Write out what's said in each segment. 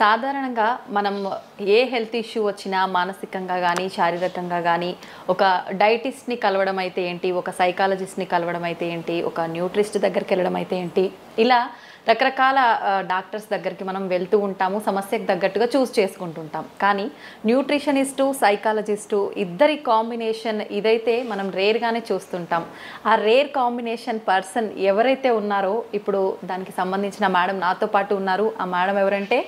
సాధారణంగా మనం ఏ health issue వచ్చినా మానసికంగా గానీ, శారీరకంగా గానీ ఒక డైటిస్ట్‌ని కలవడం అయితే ఏంటి, ఒక సైకాలజిస్ట్‌ని కలవడం అయితే ఏంటి, ఒక న్యూట్రిస్ట్ దగ్గరికెళ్ళడం అయితే ఏంటి, ఇలా రకరకాల డాక్టర్స్ దగ్గరికి మనం వెళ్తూ ఉంటాము. సమస్యకు తగ్గట్టుగా చూస్ చేసుకుంటుంటాం. కానీ న్యూట్రిషనిస్టు, సైకాలజిస్టు ఇద్దరి కాంబినేషన్ ఇదైతే మనం రేర్‌గానే చూస్తుంటాం. ఆ రేర్ కాంబినేషన్ పర్సన్ ఎవరైతే ఉన్నారో ఇప్పుడు దానికి సంబంధించిన మేడం నాతో పాటు ఉన్నారు. ఆ మేడం ఎవరంటే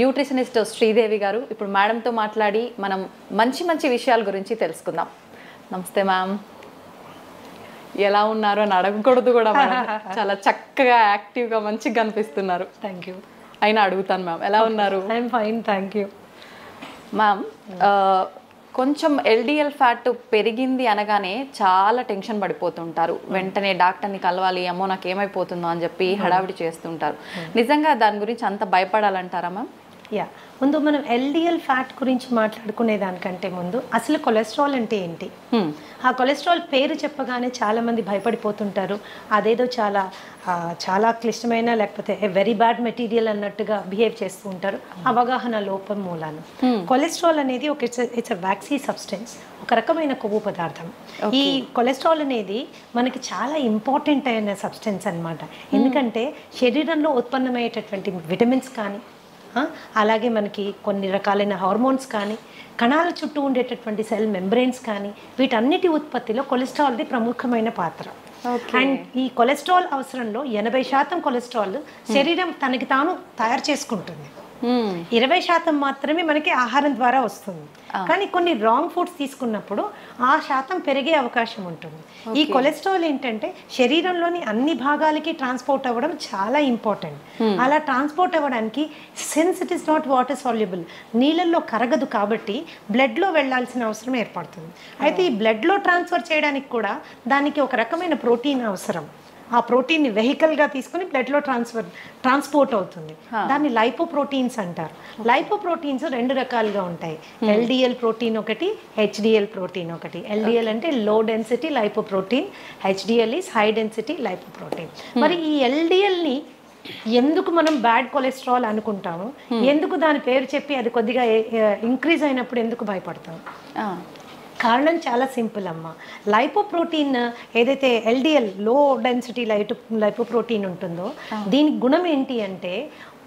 న్యూట్రిషనిస్ట్ శ్రీదేవి గారు. ఇప్పుడు మేడంతో మాట్లాడి మనం మంచి మంచి విషయాల గురించి తెలుసుకుందాం. నమస్తే మ్యామ్. ఎలా ఉన్నారు అని అడగకూడదు కూడా మేడం. చాలా చక్కగా యాక్టివ్గా మంచిగా కనిపిస్తున్నారు. Thank you. అయినా అడుగుతాను మ్యామ్, ఎలా ఉన్నారు? I'm fine, thank you. Ma'am, కొంచెం ఎల్డిఎల్ ఫ్యాట్ పెరిగింది అనగానే చాలా టెన్షన్ పడిపోతుంటారు. వెంటనే డాక్టర్ని కలవాలి, అమ్మో నాకు ఏమైపోతుందో అని చెప్పి హడావిడి చేస్తుంటారు. నిజంగా దాని గురించి అంత భయపడాలంటారా మ్యామ్? యా, ముందు మనం ఎల్డిఎల్ ఫ్యాట్ గురించి మాట్లాడుకునే దానికంటే ముందు అసలు కొలెస్ట్రాల్ అంటే ఏంటి, ఆ కొలెస్ట్రాల్ పేరు చెప్పగానే చాలామంది భయపడిపోతుంటారు. అదేదో చాలా క్లిష్టమైన లేకపోతే వెరీ బ్యాడ్ మెటీరియల్ అన్నట్టుగా బిహేవ్ చేస్తూ ఉంటారు అవగాహన లోపం మూలాన. కొలెస్ట్రాల్ అనేది ఇట్స్ అ వ్యాక్సీ సబ్స్టెన్స్, ఒక రకమైన కొవ్వు పదార్థం. ఈ కొలెస్ట్రాల్ అనేది మనకి చాలా ఇంపార్టెంట్ అయిన సబ్స్టెన్స్ అన్నమాట. ఎందుకంటే శరీరంలో ఉత్పన్నమయ్యేటటువంటి విటమిన్స్ కానీ, అలాగే మనకి కొన్ని రకాలైన హార్మోన్స్ కానీ, కణాల చుట్టూ ఉండేటటువంటి సెల్ మెంబ్రెయిన్స్ కానీ, వీటన్నిటి ఉత్పత్తిలో కొలెస్ట్రాల్ది ప్రముఖమైన పాత్ర. అండ్ ఈ కొలెస్ట్రాల్ అవసరంలో 80% కొలెస్ట్రాల్ శరీరం తనకి తాను తయారు చేసుకుంటుంది. 20% మాత్రమే మనకి ఆహారం ద్వారా వస్తుంది. కానీ కొన్ని రాంగ్ ఫుడ్స్ తీసుకున్నప్పుడు ఆ శాతం పెరిగే అవకాశం ఉంటుంది. ఈ కొలెస్ట్రాల్ ఏంటంటే శరీరంలోని అన్ని భాగాలకి ట్రాన్స్పోర్ట్ అవ్వడం చాలా ఇంపార్టెంట్. అలా ట్రాన్స్పోర్ట్ అవ్వడానికి, since it is not water soluble, నీళ్ళల్లో కరగదు కాబట్టి బ్లడ్లో వెళ్ళాల్సిన అవసరం ఏర్పడుతుంది. అయితే ఈ బ్లడ్లో ట్రాన్స్ఫర్ చేయడానికి కూడా దానికి ఒక రకమైన ప్రోటీన్ అవసరం. ఆ ప్రోటీన్ని వెహికల్గా తీసుకుని బ్లడ్లో ట్రాన్స్పోర్ట్ అవుతుంది. దాన్ని లైపోప్రోటీన్స్ అంటారు. లైపోప్రోటీన్స్ 2 రకాలుగా ఉంటాయి. ఎల్డిఎల్ ప్రోటీన్ ఒకటి, హెచ్డిఎల్ ప్రోటీన్ ఒకటి. ఎల్డిఎల్ అంటే low density lipoprotein, HDL is high density lipoprotein. మరి ఈ ఎల్డిఎల్ని ఎందుకు మనం బ్యాడ్ కొలెస్ట్రాల్ అనుకుంటాము, ఎందుకు దాని పేరు చెప్పి అది కొద్దిగా ఇంక్రీజ్ అయినప్పుడు ఎందుకు భయపడతాం? కారణం చాలా సింపుల్ అమ్మ. లైపోప్రోటీన్ ఏదైతే ఎల్డిఎల్ లో డెన్సిటీ లైపోప్రోటీన్ ఉంటుందో, దీని గుణం ఏంటి అంటే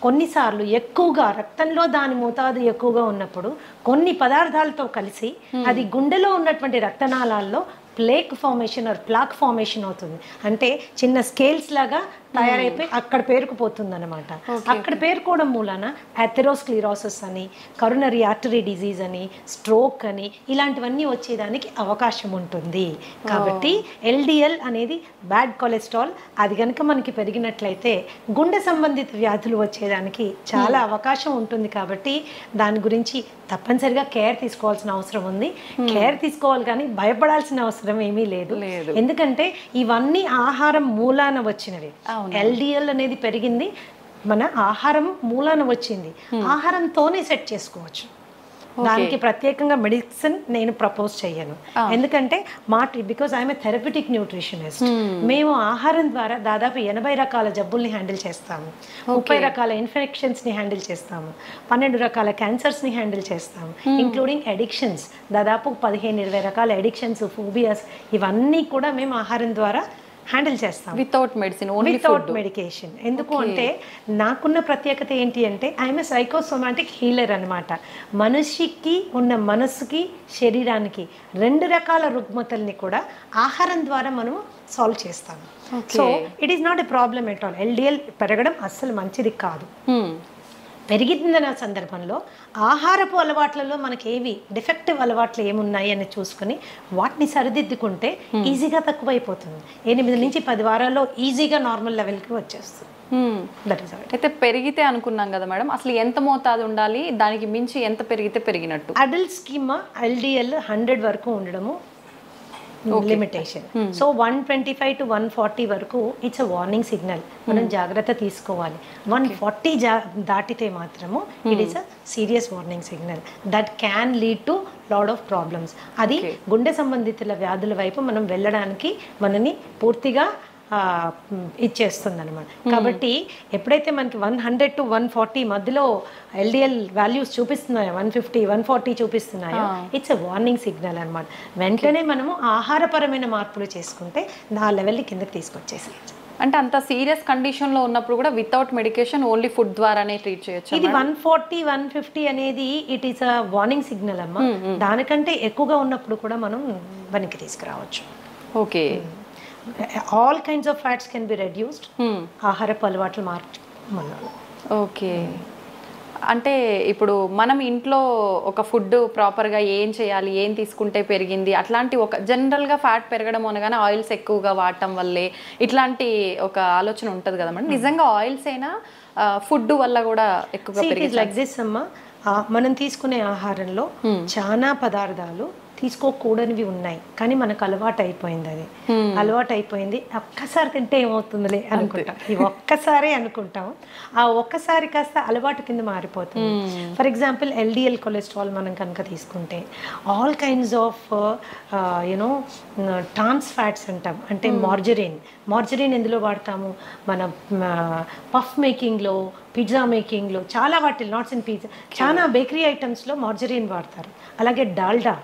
కొన్నిసార్లు ఎక్కువగా రక్తంలో దాని మోతాదు ఎక్కువగా ఉన్నప్పుడు కొన్ని పదార్థాలతో కలిసి అది గుండెలో ఉన్నటువంటి రక్తనాళాల్లో plaque formation or plaque formation అవుతుంది. అంటే చిన్న స్కేల్స్ లాగా తయారైపోయి అక్కడ పేరుకుపోతుంది అనమాట. అక్కడ పేరుకోవడం మూలాన అథెరోస్క్లిరోసిస్ అని, కరోనరీ ఆర్టరీ డిజీజ్ అని, స్ట్రోక్ అని ఇలాంటివన్నీ వచ్చేదానికి అవకాశం ఉంటుంది. కాబట్టి ఎల్డిఎల్ అనేది బ్యాడ్ కొలెస్ట్రాల్. అది కనుక మనకి పెరిగినట్లయితే గుండె సంబంధిత వ్యాధులు వచ్చేదానికి చాలా అవకాశం ఉంటుంది. కాబట్టి దాని గురించి తప్పనిసరిగా కేర్ తీసుకోవాల్సిన అవసరం ఉంది. కేర్ తీసుకోవాలి కానీ భయపడాల్సిన అవసరం ఏమీ లేదు. ఎందుకంటే ఇవన్నీ ఆహారం మూలాన వచ్చినవి. ఎల్డిఎల్ అనేది పెరిగింది మన ఆహారం మూలాన వచ్చింది. ఆహారంతోనే సెట్ చేసుకోవచ్చు. దానికి ప్రత్యేకంగా మెడిసిన్ నేను ప్రపోజ్ చేయను. ఎందుకంటే because I'm A therapeutic nutritionist. మేము ఆహారం ద్వారా దాదాపు 80 రకాల జబ్బుల్ని హ్యాండిల్ చేస్తాము, 30 రకాల ఇన్ఫెక్షన్స్ని హ్యాండిల్ చేస్తాము, 12 రకాల క్యాన్సర్స్ని హ్యాండిల్ చేస్తాము, ఇంక్లూడింగ్ అడిక్షన్స్. దాదాపు 15-20 రకాల అడిక్షన్స్, ఫోబియాస్ ఇవన్నీ కూడా మేము ఆహారం ద్వారా హ్యాండిల్ చేస్తాం. Without medicine, without medication. ఎందుకు అంటే నాకున్న ప్రత్యేకత ఏంటి అంటే ఐఎమ్ ఏ సైకోసోమాటిక్ హీలర్ అనమాట. మనిషికి ఉన్న మనసుకి, శరీరానికి 2 రకాల రుగ్మతల్ని కూడా ఆహారం ద్వారా మనం సాల్వ్ చేస్తాము. So it is not a problem at all. LDL పెరగడం అస్సలు మంచిది కాదు. పెరిగిందన్న సందర్భంలో ఆహారపు అలవాట్లలో మనకి ఏవి డిఫెక్టివ్ అలవాట్లు ఏమున్నాయి అని చూసుకుని వాటిని సరిదిద్దుకుంటే ఈజీగా తక్కువైపోతుంది. 8 నుంచి 10 వారాల్లో ఈజీగా నార్మల్ లెవెల్కి వచ్చేస్తుంది. అయితే పెరిగితే అనుకున్నాం కదా మేడం, అసలు ఎంత మోతాదు ఉండాలి, దానికి మించి ఎంత పెరిగితే పెరిగినట్టు? అడల్ట్ స్కీమ్ ఎల్డిఎల్ 100 వరకు ఉండడము లిమిటేషన్. సో 125 to 140 వరకు ఇట్స్ అ వార్నింగ్ సిగ్నల్. మనం జాగ్రత్త తీసుకోవాలి. 140 దాటితే మాత్రము it is a serious warning signal that can lead to lot of problems. అది గుండె సంబంధిత వ్యాధుల వైపు మనం వెళ్ళడానికి మనని పూర్తిగా ఇచ్చేస్తుంది అనమాట. కాబట్టి ఎప్పుడైతే మనకి 100 to 140 మధ్యలో ఎల్డిఎల్ వాల్యూస్ చూపిస్తున్నాయో, 150 140 చూపిస్తున్నాయో, ఇట్స్ ఎ వార్నింగ్ సిగ్నల్ అనమాట. వెంటనే మనము ఆహారపరమైన మార్పులు చేసుకుంటే ఆ లెవెల్ని కిందకి తీసుకొచ్చేసేయచ్చు. అంటే అంత సీరియస్ కండిషన్ లో ఉన్నప్పుడు కూడా వితౌట్ మెడికేషన్ ఓన్లీ ఫుడ్ ద్వారానే ట్రీట్ చేయొచ్చు. ఇది 140 150 అనేది it is a warning signal అమ్మా. దానికంటే ఎక్కువగా ఉన్నప్పుడు కూడా మనం వెనక్కి తీసుకురావచ్చు. Okay, all kinds of fats can be reduced ఆహారపు అలవాట్లు మార్చడం. ఓకే, అంటే ఇప్పుడు మనం ఇంట్లో ఒక ఫుడ్ ప్రాపర్గా ఏం చేయాలి, ఏం తీసుకుంటే పెరిగింది, అట్లాంటి ఒక జనరల్గా ఫ్యాట్ పెరగడం అనగానే ఆయిల్స్ ఎక్కువగా వాడటం వల్లే ఇట్లాంటి ఒక ఆలోచన ఉంటుంది కదా మేడం. నిజంగా ఆయిల్స్ అయినా ఫుడ్ వల్ల కూడా ఎక్కువగా పెరిగింది? లైక్ దిస్ అమ్మా, మనం తీసుకునే ఆహారంలో చాలా పదార్థాలు తీసుకోకూడనివి ఉన్నాయి, కానీ మనకు అలవాటు అయిపోయింది. అది అలవాటు అయిపోయింది. ఒక్కసారి తింటే ఏమవుతుందిలే అనుకుంటాం, ఇవి ఒక్కసారే అనుకుంటాం. ఆ ఒక్కసారి కాస్త అలవాటు కింద మారిపోతుంది. ఫర్ ఎగ్జాంపుల్ ఎల్డిఎల్ కొలెస్ట్రాల్ మనం కనుక తీసుకుంటే all kinds of you know trans fats అంటాం. అంటే మార్జరీన్ ఎందులో వాడతాము? మన పఫ్ మేకింగ్లో, పిజ్జా మేకింగ్లో, చాలా వాటిల్లో, నాట్స్ ఇన్ పిజ్జా, చాలా బేకరీ ఐటమ్స్లో మార్జరీన్ వాడతారు. అలాగే Dalda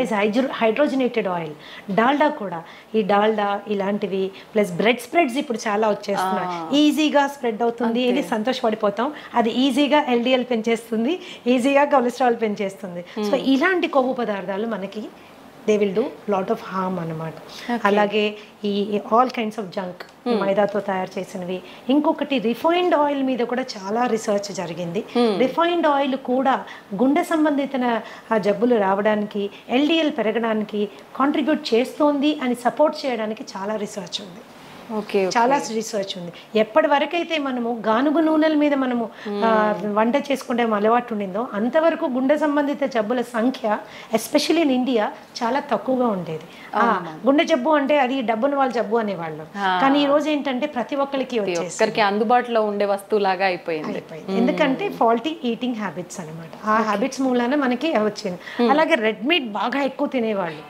is hydrogenated oil. Dalda కూడా, ఈ డాల్డా ఇలాంటివి ప్లస్ బ్రెడ్ స్ప్రెడ్స్ ఇప్పుడు చాలా వచ్చేస్తున్నాయి. ఈజీగా స్ప్రెడ్ అవుతుంది, ఇది సంతోషపడిపోతాం. అది ఈజీగా ఎల్డిఎల్ పెంచేస్తుంది, ఈజీగా కొలెస్ట్రాల్ పెంచేస్తుంది. సో ఇలాంటి కొవ్వు పదార్థాలు మనకి they will do lot of harm అన్నమాట. అలాగే ఈ ఆల్ కైండ్స్ ఆఫ్ జంక్, మైదాతో తయారు చేసినవి. ఇంకొకటి రిఫైన్డ్ ఆయిల్ మీద కూడా చాలా రీసెర్చ్ జరిగింది. రిఫైన్డ్ ఆయిల్ కూడా గుండె సంబంధిత జబ్బులు రావడానికి, ఎల్డిఎల్ పెరగడానికి కాంట్రిబ్యూట్ చేస్తోంది అని సపోర్ట్ చేయడానికి చాలా రీసెర్చ్ ఉంది. చాలా రీసెర్చ్ ఉంది. ఎప్పటి వరకైతే మనము గానుగు నూనెల మీద మనము వంట చేసుకుంటే అలవాటు ఉండిందో అంతవరకు గుండె సంబంధిత జబ్బుల సంఖ్య ఎస్పెషల్లీ ఇన్ ఇండియా చాలా తక్కువగా ఉండేది. గుండె జబ్బు అంటే అది డబ్బున వాళ్ళ జబ్బు అనేవాళ్ళు, కానీ ఈ రోజు ఏంటంటే ప్రతి ఒక్కరికి అందుబాటులో ఉండే వస్తువులాగా అయిపోయింది. ఎందుకంటే ఫాల్టీ ఈటింగ్ హ్యాబిట్స్ అనమాట. ఆ హ్యాబిట్స్ మూలాన మనకి వచ్చింది. అలాగే రెడ్ మీట్ బాగా ఎక్కువ తినేవాళ్ళు,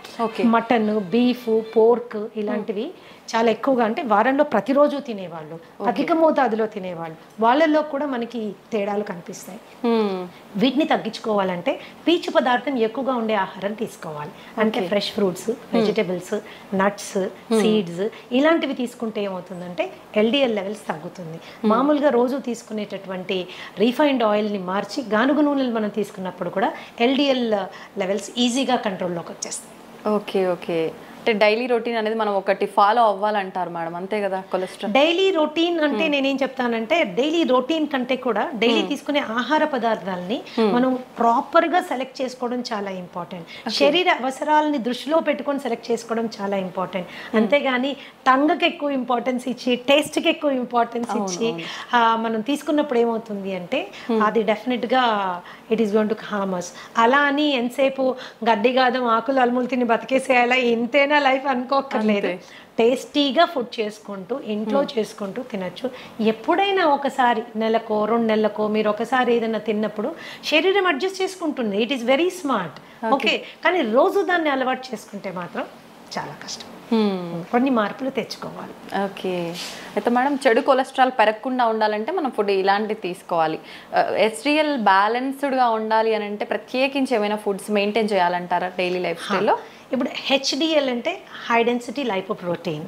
మటన్, బీఫ్, పోర్క్ ఇలాంటివి చాలా ఎక్కువగా, అంటే వారంలో ప్రతిరోజు తినేవాళ్ళు, అధిక మోతాదులో తినేవాళ్ళు, వాళ్ళల్లో కూడా మనకి తేడాలు కనిపిస్తాయి. వీటిని తగ్గించుకోవాలంటే పీచు పదార్థం ఎక్కువగా ఉండే ఆహారం తీసుకోవాలి. అంటే fresh fruits, vegetables, nuts, seeds ఇలాంటివి తీసుకుంటే ఏమవుతుందంటే ఎల్డిఎల్ లెవెల్స్ తగ్గుతుంది. మామూలుగా రోజు తీసుకునేటటువంటి రీఫైన్డ్ ఆయిల్ని మార్చి గానుగు నూనెలు మనం తీసుకున్నప్పుడు కూడా ఎల్డిఎల్ లెవెల్స్ ఈజీగా కంట్రోల్లోకి వచ్చేస్తాయి. ఓకే, అంటే డైలీ రొటీన్ అనేది మనం ఒకటి ఫాలో అవ్వాలంటారు మేడం, అంతే కదా? కొలెస్ట్రాల్ డైలీ రొటీన్ అంటే నేనేం చెప్తానంటే డైలీ రొటీన్ కంటే కూడా డైలీ తీసుకునే ఆహార పదార్థాలని మనం ప్రాపర్ గా సెలెక్ట్ చేసుకోవడం చాలా ఇంపార్టెంట్. శరీర అవసరాలని దృష్టిలో పెట్టుకొని సెలెక్ట్ చేసుకోవడం చాలా ఇంపార్టెంట్. అంతేగాని టంగ్కి ఎక్కువ ఇంపార్టెన్స్ ఇచ్చి, టేస్ట్కి ఎక్కువ ఇంపార్టెన్స్ ఇచ్చి మనం తీసుకున్నప్పుడు ఏమవుతుంది అంటే అది డెఫినెట్ గా it is going to harm us. అలా అని ఎంతసేపు గడ్డి గాదం ఆకులు అలుములు తిని బతికేసేయాలా, ఇంతేనా లైఫ్ అనుకోక్కర్లేదు. టేస్టీగా ఫుడ్ చేసుకుంటూ ఇంట్లో చేసుకుంటూ తినచ్చు. ఎప్పుడైనా ఒకసారి నెలకో 2 నెలలకో మీరు ఒకసారి ఏదైనా తిన్నప్పుడు శరీరం అడ్జస్ట్ చేసుకుంటుంది. It is very smart. Okay, కానీ రోజు దాన్ని అలవాటు చేసుకుంటే మాత్రం చాలా కష్టం. కొన్ని మార్పులు తెచ్చుకోవాలి. ఓకే, అయితే మేడం చెడు కొలెస్ట్రాల్ పెరగకుండా ఉండాలంటే మనం ఫుడ్ ఇలాంటివి తీసుకోవాలి. HDL బ్యాలెన్స్డ్గా ఉండాలి అని అంటే ప్రత్యేకించి ఏమైనా ఫుడ్స్ మెయింటైన్ చేయాలంటారా డైలీ లైఫ్ స్టైల్లో? ఇప్పుడు HDL అంటే high density lipoprotein.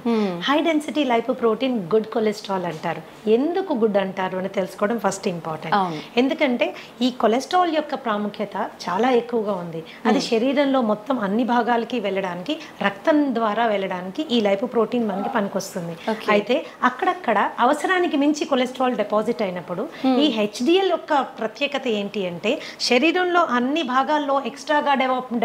High density lipoprotein good cholesterol అంటారు. ఎందుకు గుడ్ అంటారు అని తెలుసుకోవడం ఫస్ట్ ఇంపార్టెంట్. ఎందుకంటే ఈ కొలెస్ట్రాల్ యొక్క ప్రాముఖ్యత చాలా ఎక్కువగా ఉంది. అది శరీరంలో మొత్తం అన్ని భాగాలకి వెళ్ళడానికి, రక్తం ద్వారా వెళ్ళడానికి ఈ లైపోప్రోటీన్ మనకి పనికొస్తుంది. అయితే అక్కడక్కడ అవసరానికి మించి కొలెస్ట్రాల్ డిపాజిట్ అయినప్పుడు ఈ HDL యొక్క ప్రత్యేకత ఏంటి అంటే శరీరంలో అన్ని భాగాల్లో ఎక్స్ట్రాగా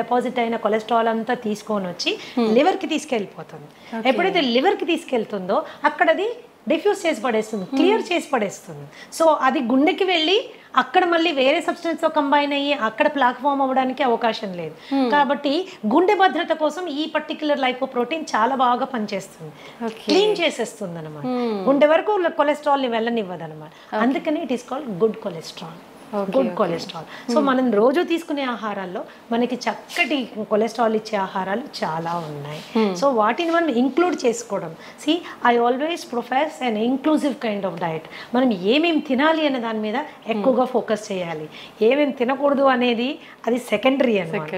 డిపాజిట్ అయిన కొలెస్ట్రాల్ అంతా తీసుకొని వచ్చి లివర్ కి తీసుకెళ్ళిపోతుంది. ఎప్పుడైతే లివర్ కి తీసుకెళ్తుందో అక్కడ అది డిఫ్యూజ్ చేసి పడేస్తుంది, క్లియర్ చేసి పడేస్తుంది. సో అది గుండెకి వెళ్ళి అక్కడ మళ్ళీ వేరే సబ్స్టెన్స్ తో కంబైన్ అయ్యి అక్కడ ప్లాక్ ఫామ్ అవ్వడానికి అవకాశం లేదు. కాబట్టి గుండె భద్రత కోసం ఈ పర్టిక్యులర్ లైపోప్రోటీన్ చాలా బాగా పనిచేస్తుంది, క్లీన్ చేసేస్తుంది అనమాట. గుండె వరకు కొలెస్ట్రాల్ ని వెళ్ళనివ్వదు అనమాట. అందుకని it is called good cholesterol. Good cholesterol. So మనం రోజు తీసుకునే ఆహారాల్లో మనకి చక్కటి కొలెస్ట్రాల్ ఇచ్చే ఆహారాలు చాలా ఉన్నాయి. సో వాటిని మనం ఇంక్లూడ్ చేసుకోవడం. I always profess an inclusive kind of diet. మనం ఏమేమి తినాలి అనే దాని మీద ఎక్కువగా ఫోకస్ చేయాలి. ఏమేమి తినకూడదు అనేది అది సెకండరీ అన్నమాట.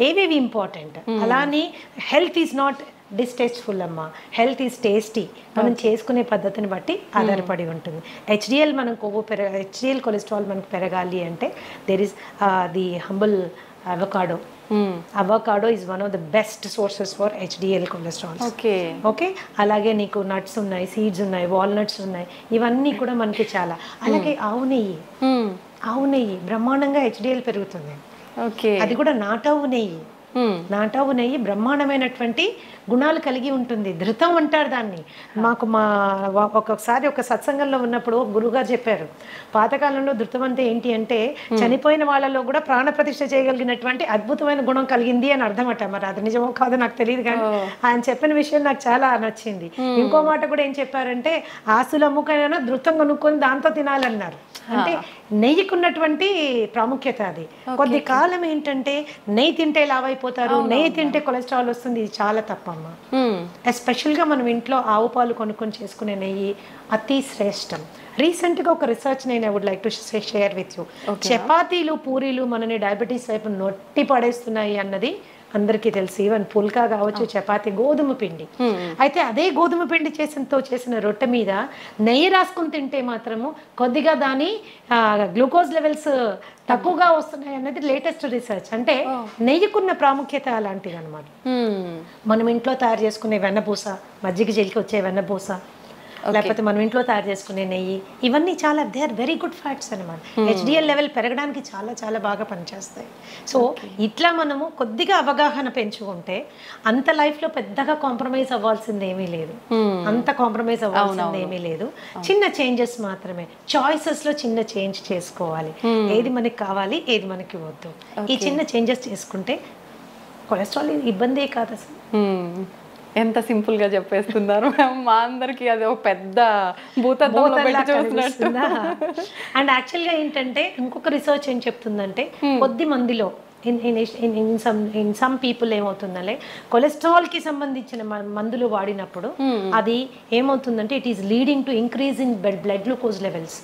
ఏవేవి ఇంపార్టెంట్. అలానే హెల్త్ ఈజ్ నాట్ డిస్టేస్ట్ఫుల్ అమ్మా, హెల్త్ ఈజ్ టేస్టీ. మనం చేసుకునే పద్ధతిని బట్టి ఆధారపడి ఉంటుంది. హెచ్డిఎల్ మనం హెచ్డిఎల్ కొలెస్ట్రాల్ మనకు పెరగాలి అంటే there is the humble avocado. Avocado is one of the best sources for HDL cholesterol. Okay, అలాగే నీకు నట్స్ ఉన్నాయి, సీడ్స్ ఉన్నాయి, వాల్నట్స్ ఉన్నాయి, ఇవన్నీ కూడా మనకి చాలా. అలాగే ఆవు నెయ్యి బ్రహ్మాండంగా హెచ్డిఎల్ పెరుగుతుంది. అది కూడా నాటావు నెయ్యి. నాటావు నెయ్యి బ్రహ్మాండమైనటువంటి గుణాలు కలిగి ఉంటుంది. ధృతం అంటారు దాన్ని. మాకు ఒక్కొక్కసారి ఒక సత్సంగంలో ఉన్నప్పుడు గురువుగారు చెప్పారు, పాతకాలంలో ధృతం అంటే ఏంటి అంటే చనిపోయిన వాళ్ళలో కూడా ప్రాణ ప్రతిష్ఠ చేయగలిగినటువంటి అద్భుతమైన గుణం కలిగింది అని అర్థం అట. మరి అది నిజమో కాదో నాకు తెలియదు, కానీ ఆయన చెప్పిన విషయం నాకు చాలా నచ్చింది. ఇంకో మాట కూడా ఏం చెప్పారంటే ఆస్తులు అమ్ముకైనా ధృతం కొనుక్కొని దాంతో తినాలన్నారు. అంటే నెయ్యికి ఉన్నటువంటి ప్రాముఖ్యత అది. కొద్ది కాలం ఏంటంటే నెయ్యి తింటే లావైపోతారు, నెయ్యి తింటే కొలెస్ట్రాల్ వస్తుంది. ఇది చాలా తప్పమ్మా. ఎస్పెషల్గా మనం ఇంట్లో ఆవు పాలు కొనుక్కొని చేసుకునే నెయ్యి అతి శ్రేష్టం. రీసెంట్గా ఒక రీసెర్చ్ నేను I would like to share with you. చపాతీలు పూరీలు మనని డయాబెటీస్ వైపు నొట్టి పడేస్తున్నాయి అన్నది అందరికీ తెలుసు. ఈవెన్ పుల్కా కావచ్చు, చపాతీ, గోధుమ పిండి. అయితే అదే గోధుమ పిండి చేసిన రొట్టె మీద నెయ్యి రాసుకుని తింటే మాత్రము కొద్దిగా దాని గ్లూకోజ్ లెవెల్స్ తక్కువగా వస్తున్నాయి అన్నది లేటెస్ట్ రీసెర్చ్. అంటే నెయ్యికున్న ప్రాముఖ్యత అలాంటిది అనమాట. మనం ఇంట్లో తయారు చేసుకునే వెన్నపూస, మజ్జిగ జైలుకి వచ్చే వెన్నపూస, లేకపోతే మనం ఇంట్లో తయారు చేసుకునే నెయ్యి, ఇవన్నీ చాలా they are very good fats అనమాట. హెచ్డిఎల్ లెవెల్ పెరగడానికి చాలా చాలా బాగా పనిచేస్తాయి. సో ఇట్లా మనము కొద్దిగా అవగాహన పెంచుకుంటే అంత లైఫ్లో పెద్దగా కాంప్రమైజ్ అవ్వాల్సింది ఏమీ లేదు. అంత కాంప్రమైజ్ అవ్వాల్సింది ఏమీ లేదు. చిన్న చేంజెస్ మాత్రమే, చాయిసెస్లో చిన్న చేంజ్ చేసుకోవాలి. ఏది మనకి కావాలి, ఏది మనకి వద్దు, ఈ చిన్న చేంజెస్ చేసుకుంటే కొలెస్ట్రాల్ ఇబ్బందే కాదు అసలు. ఎంత సింపుల్ గా చెప్పేస్తున్నారు మా అందరికి. అది ఒక పెద్ద భూతద్దంలో పెట్టి చూస్తున్నట్టు. అండ్ యాక్చువల్గా ఏంటంటే ఇంకొక రీసెర్చ్ ఏం చెప్తుందంటే కొద్ది మందిలో ఇన్ సమ్ పీపుల్ ఏమవుతుందంటే కొలెస్ట్రాల్ కి సంబంధించిన మందులు వాడినప్పుడు అది ఏమవుతుందంటే it is leading to increase in blood glucose levels,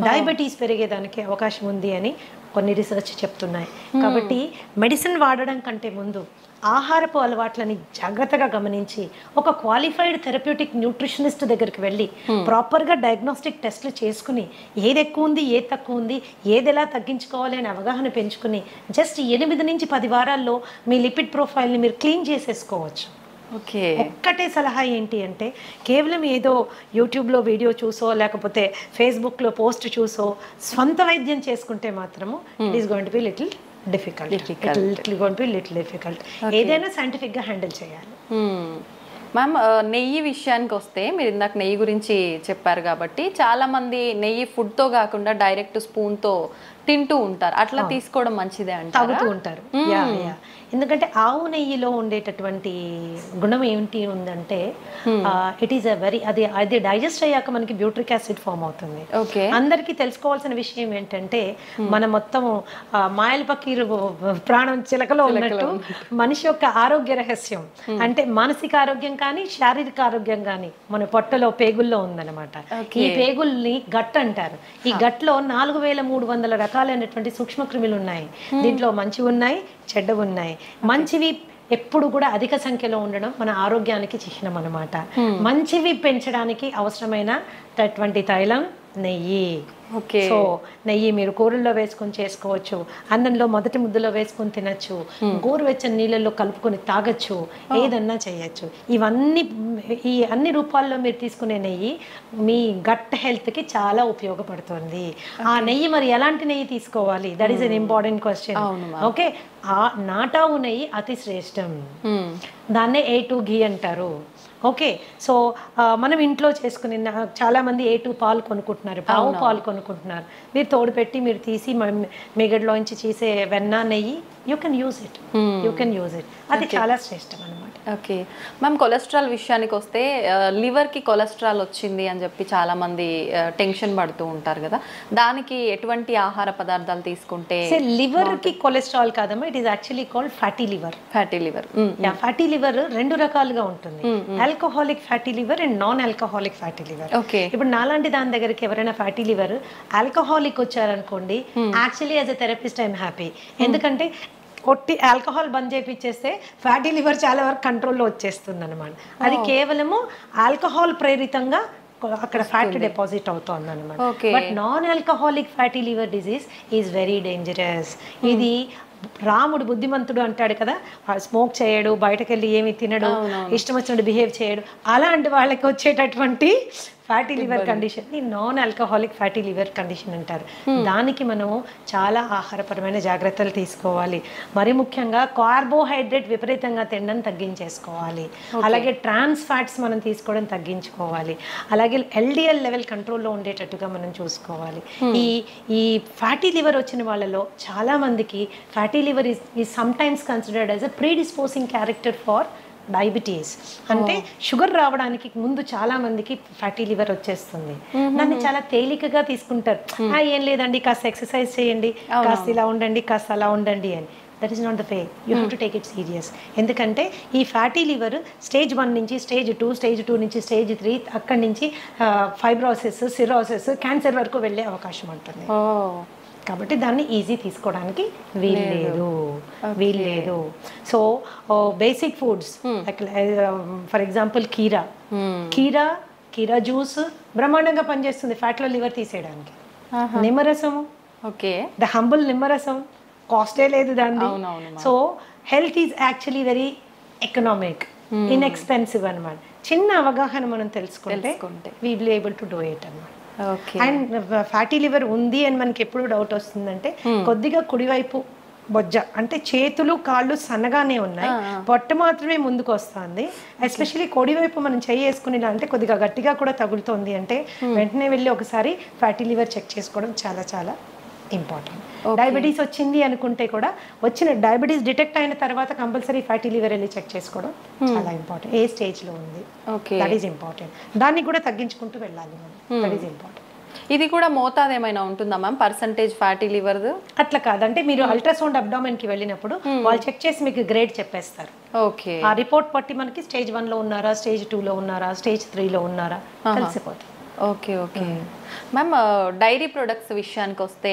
diabetes పెరిగేదానికి అవకాశం ఉంది అని కొన్ని రీసెర్చ్ చెప్తున్నాయి. కాబట్టి మెడిసిన్ వాడడం కంటే ముందు ఆహారపు అలవాట్లని జాగ్రత్తగా గమనించి ఒక క్వాలిఫైడ్ థెరప్యూటిక్ న్యూట్రిషనిస్ట్ దగ్గరికి వెళ్ళి ప్రాపర్గా డయాగ్నోస్టిక్ టెస్ట్లు చేసుకుని ఏది ఎక్కువ ఉంది, ఏది తక్కువ ఉంది, ఏది ఎలా తగ్గించుకోవాలి అని అవగాహన పెంచుకుని జస్ట్ 8 నుంచి 10 వారాల్లో మీ లిపిడ్ ప్రొఫైల్ని మీరు క్లీన్ చేసేసుకోవచ్చు. ఒక్కటే సలహా ఏంటి అంటే కేవలం ఏదో యూట్యూబ్లో వీడియో చూసో లేకపోతే ఫేస్బుక్లో పోస్ట్ చూసో స్వంత వైద్యం చేసుకుంటే మాత్రము it is going to be little difficult. ఏదైనా సైంటిఫిక్ గా హ్యాండిల్ చేయాలి. మ్యామ్, నెయ్యి విషయానికి వస్తే మీరు ఇందాక నెయ్యి గురించి చెప్పారు కాబట్టి చాలా మంది నెయ్యి ఫుడ్ తో కాకుండా డైరెక్ట్ స్పూన్ తో తింటూ ఉంటారు. అట్లా తీసుకోవడం మంచిదే అంటే తాగుతూ ఉంటారు. ఎందుకంటే ఆవు నెయ్యిలో ఉండేటటువంటి గుణం ఏంటి ఉందంటే ఇట్ ఈస్ అది డైజెస్ట్ అయ్యాక మనకి బ్యూట్రిక్ యాసిడ్ ఫామ్ అవుతుంది. అందరికీ తెలుసుకోవాల్సిన విషయం ఏంటంటే మన మొత్తం మాయల పకీరు ప్రాణం చిలకలో ఉన్నట్టు మనిషి యొక్క ఆరోగ్య రహస్యం అంటే మానసిక ఆరోగ్యం కానీ శారీరక ఆరోగ్యం కానీ మన పొట్టలో పేగుల్లో ఉందన్నమాట. ఈ పేగుల్ని గట్ అంటారు. ఈ గట్లో 4300 రకాలైనటువంటి సూక్ష్మ క్రిములు ఉన్నాయి. దీంట్లో మంచివి ఉన్నాయి, చెడ్డవి ఉన్నాయి. మంచివి ఎప్పుడు కూడా అధిక సంఖ్యలో ఉండడం మన ఆరోగ్యానికి చిహ్నం అన్నమాట. మంచివి పెంచడానికి అవసరమైనటువంటి తైలం నెయ్యి. సో నెయ్యి మీరు కూరల్లో వేసుకొని చేసుకోవచ్చు, అన్నంలో మొదటి ముద్దలో వేసుకొని తినచ్చు, గోరువెచ్చని నీళ్ళల్లో కలుపుకొని తాగొచ్చు, ఏదన్నా చేయొచ్చు. ఈ అన్ని రూపాల్లో మీరు తీసుకునే నెయ్యి మీ గట్ హెల్త్కి చాలా ఉపయోగపడుతుంది. ఆ నెయ్యి మరి ఎలాంటి నెయ్యి తీసుకోవాలి, that is an important question. Okay, ఆ నాటావు నెయ్యి అతి శ్రేష్టం. దాన్నే A2 ఘీ అంటారు. ఓకే, సో మనం ఇంట్లో చేసుకుని చాలామంది A2 పాలు కొనుక్కుంటున్నారు, ఆవు పాలు కొనుక్కుంటున్నారు. మీరు తోడు పెట్టి మీరు తీసి మిగడ్లోంచి చేసే వెన్న నెయ్యి యూ కెన్ యూజ్ ఇట్. అది చాలా శ్రేష్టం అనమాట. ఓకే మ్యామ్, కొలెస్ట్రాల్ విషయానికి వస్తే లివర్కి కొలెస్ట్రాల్ వచ్చింది అని చెప్పి చాలామంది టెన్షన్ పడుతూ ఉంటారు కదా, దానికి ఎటువంటి ఆహార పదార్థాలు తీసుకుంటే? లివర్కి కొలెస్ట్రాల్ కాదమ్మా, it is actually called fatty liver. Fatty liver. Fatty liver రెండు రకాలుగా ఉంటుంది, alcoholic fatty liver and non alcoholic fatty liver. Okay, ఇప్పుడు నాలాంటి దాని దగ్గరికి ఎవరైనా ఫ్యాటీ లివర్ ఆల్కహాలిక్ వచ్చారనుకోండి, actually as a therapist I'm happy. ఎందుకంటే కొట్టి ఆల్కహాల్ బంద్ చేయించేస్తే ఫ్యాటీ లివర్ చాలా వరకు కంట్రోల్లో వచ్చేస్తుంది అనమాట. అది కేవలము ఆల్కహాల్ ప్రేరితంగా అక్కడ ఫ్యాట్ డిపాజిట్ అవుతుంది అనమాట. But non alcoholic fatty liver disease is very dangerous. ఇది రాముడు బుద్ధిమంతుడు అంటాడు కదా, స్మోక్ చేయడు, బయటకు వెళ్ళి ఏమి తినడు, ఇష్టం వచ్చినట్టు బిహేవ్ చేయడు, అలాంటి వాళ్ళకి వచ్చేటటువంటి ఫ్యాటీ లివర్ కండిషన్ ని non alcoholic fatty liver condition అంటారు. దానికి మనము చాలా ఆహారపరమైన జాగ్రత్తలు తీసుకోవాలి. మరి ముఖ్యంగా కార్బోహైడ్రేట్ విపరీతంగా తినడం తగ్గించేసుకోవాలి. అలాగే ట్రాన్స్ ఫ్యాట్స్ మనం తీసుకోవడం తగ్గించుకోవాలి. అలాగే ఎల్డిఎల్ లెవెల్ కంట్రోల్లో ఉండేటట్టుగా మనం చూసుకోవాలి. ఈ ఫ్యాటీ లివర్ వచ్చిన వాళ్ళలో చాలా మందికి fatty liver is sometimes considered as a predisposing character for diabetes. అంటే షుగర్ రావడానికి ముందు చాలా మందికి ఫ్యాటీ లివర్ వచ్చేస్తుంది. దాన్ని చాలా తేలికగా తీసుకుంటారు. ఏం లేదండి, కాస్త ఎక్సర్సైజ్ చేయండి, కాస్త ఇలా ఉండండి, కాస్త అలా ఉండండి అని. That is not the way. You have to take it serious. ఎందుకంటే ఈ ఫ్యాటీ లివర్ స్టేజ్ 1 నుంచి స్టేజ్ 2, స్టేజ్ 2 నుంచి స్టేజ్ 3, అక్కడి నుంచి ఫైబ్రోసిస్, సిరోసిస్, క్యాన్సర్ వరకు వెళ్ళే అవకాశం ఉంటుంది. కాబట్టి దాన్ని ఈజీ తీసుకోవడానికి వీల్లేదు. So basic foods for example కీరా జ్యూస్ బ్రహ్మాండంగా పనిచేస్తుంది ఫ్యాట్లో లివర్ తీసేయడానికి. నిమ్మరసము, ద హంబుల్ నిమ్మరసం, కాస్టే లేదు దాన్ని. So health is actually very economic, inexpensive అనమాట. చిన్న అవగాహన మనం తెలుసుకుంటే we will able to do it అనమాట. అండ్ ఫ్యాటీ లివర్ ఉంది అని మనకి ఎప్పుడు డౌట్ వస్తుందంటే, కొద్దిగా కుడివైపు బొజ్జ అంటే చేతులు కాళ్ళు సన్నగానే ఉన్నాయి, పొట్ట మాత్రమే ముందుకు వస్తుంది. ఎస్పెషల్లీ కుడివైపు మనం చెయ్యి వేసుకుని అంటే కొద్దిగా గట్టిగా కూడా తగులుతుంది అంటే వెంటనే వెళ్ళి ఒకసారి ఫ్యాటీ లివర్ చెక్ చేసుకోవడం చాలా చాలా ఇంపార్టెంట్. డయాబెటీస్ వచ్చింది అనుకుంటే కూడా వచ్చిన డయాబెటీస్ డిటెక్ట్ అయిన తర్వాత కంపల్సరీ ఫ్యాటీ లివర్ వెళ్ళి చెక్ చేసుకోవడం చాలా ఇంపార్టెంట్. ఏ స్టేజ్లో ఉంది, దట్ ఈస్ ఇంపార్టెంట్. దాన్ని కూడా తగ్గించుకుంటూ వెళ్ళాలి మనం, దట్ ఈస్ ఇంపార్టెంట్. ఇది కూడా మోతాదు ఏమైనా ఉంటుందా మ్యామ్, పర్సంటేజ్ ఫ్యాటీ లివర్? అట్లా కాదంటే మీరు అల్ట్రాసౌండ్ అబ్డామెన్ కి వెళ్ళినప్పుడు వాళ్ళు చెక్ చేసి మీకు గ్రేడ్ చెప్పేస్తారు. ఓకే, ఆ రిపోర్ట్ పట్టి మనకి స్టేజ్ 1 లో ఉన్నారా, స్టేజ్ 2 లో ఉన్నారా, స్టేజ్ 3 లో ఉన్నారా తెలిసిపోతుంది. Okay okay ma'am, dairy products విషయానికి వస్తే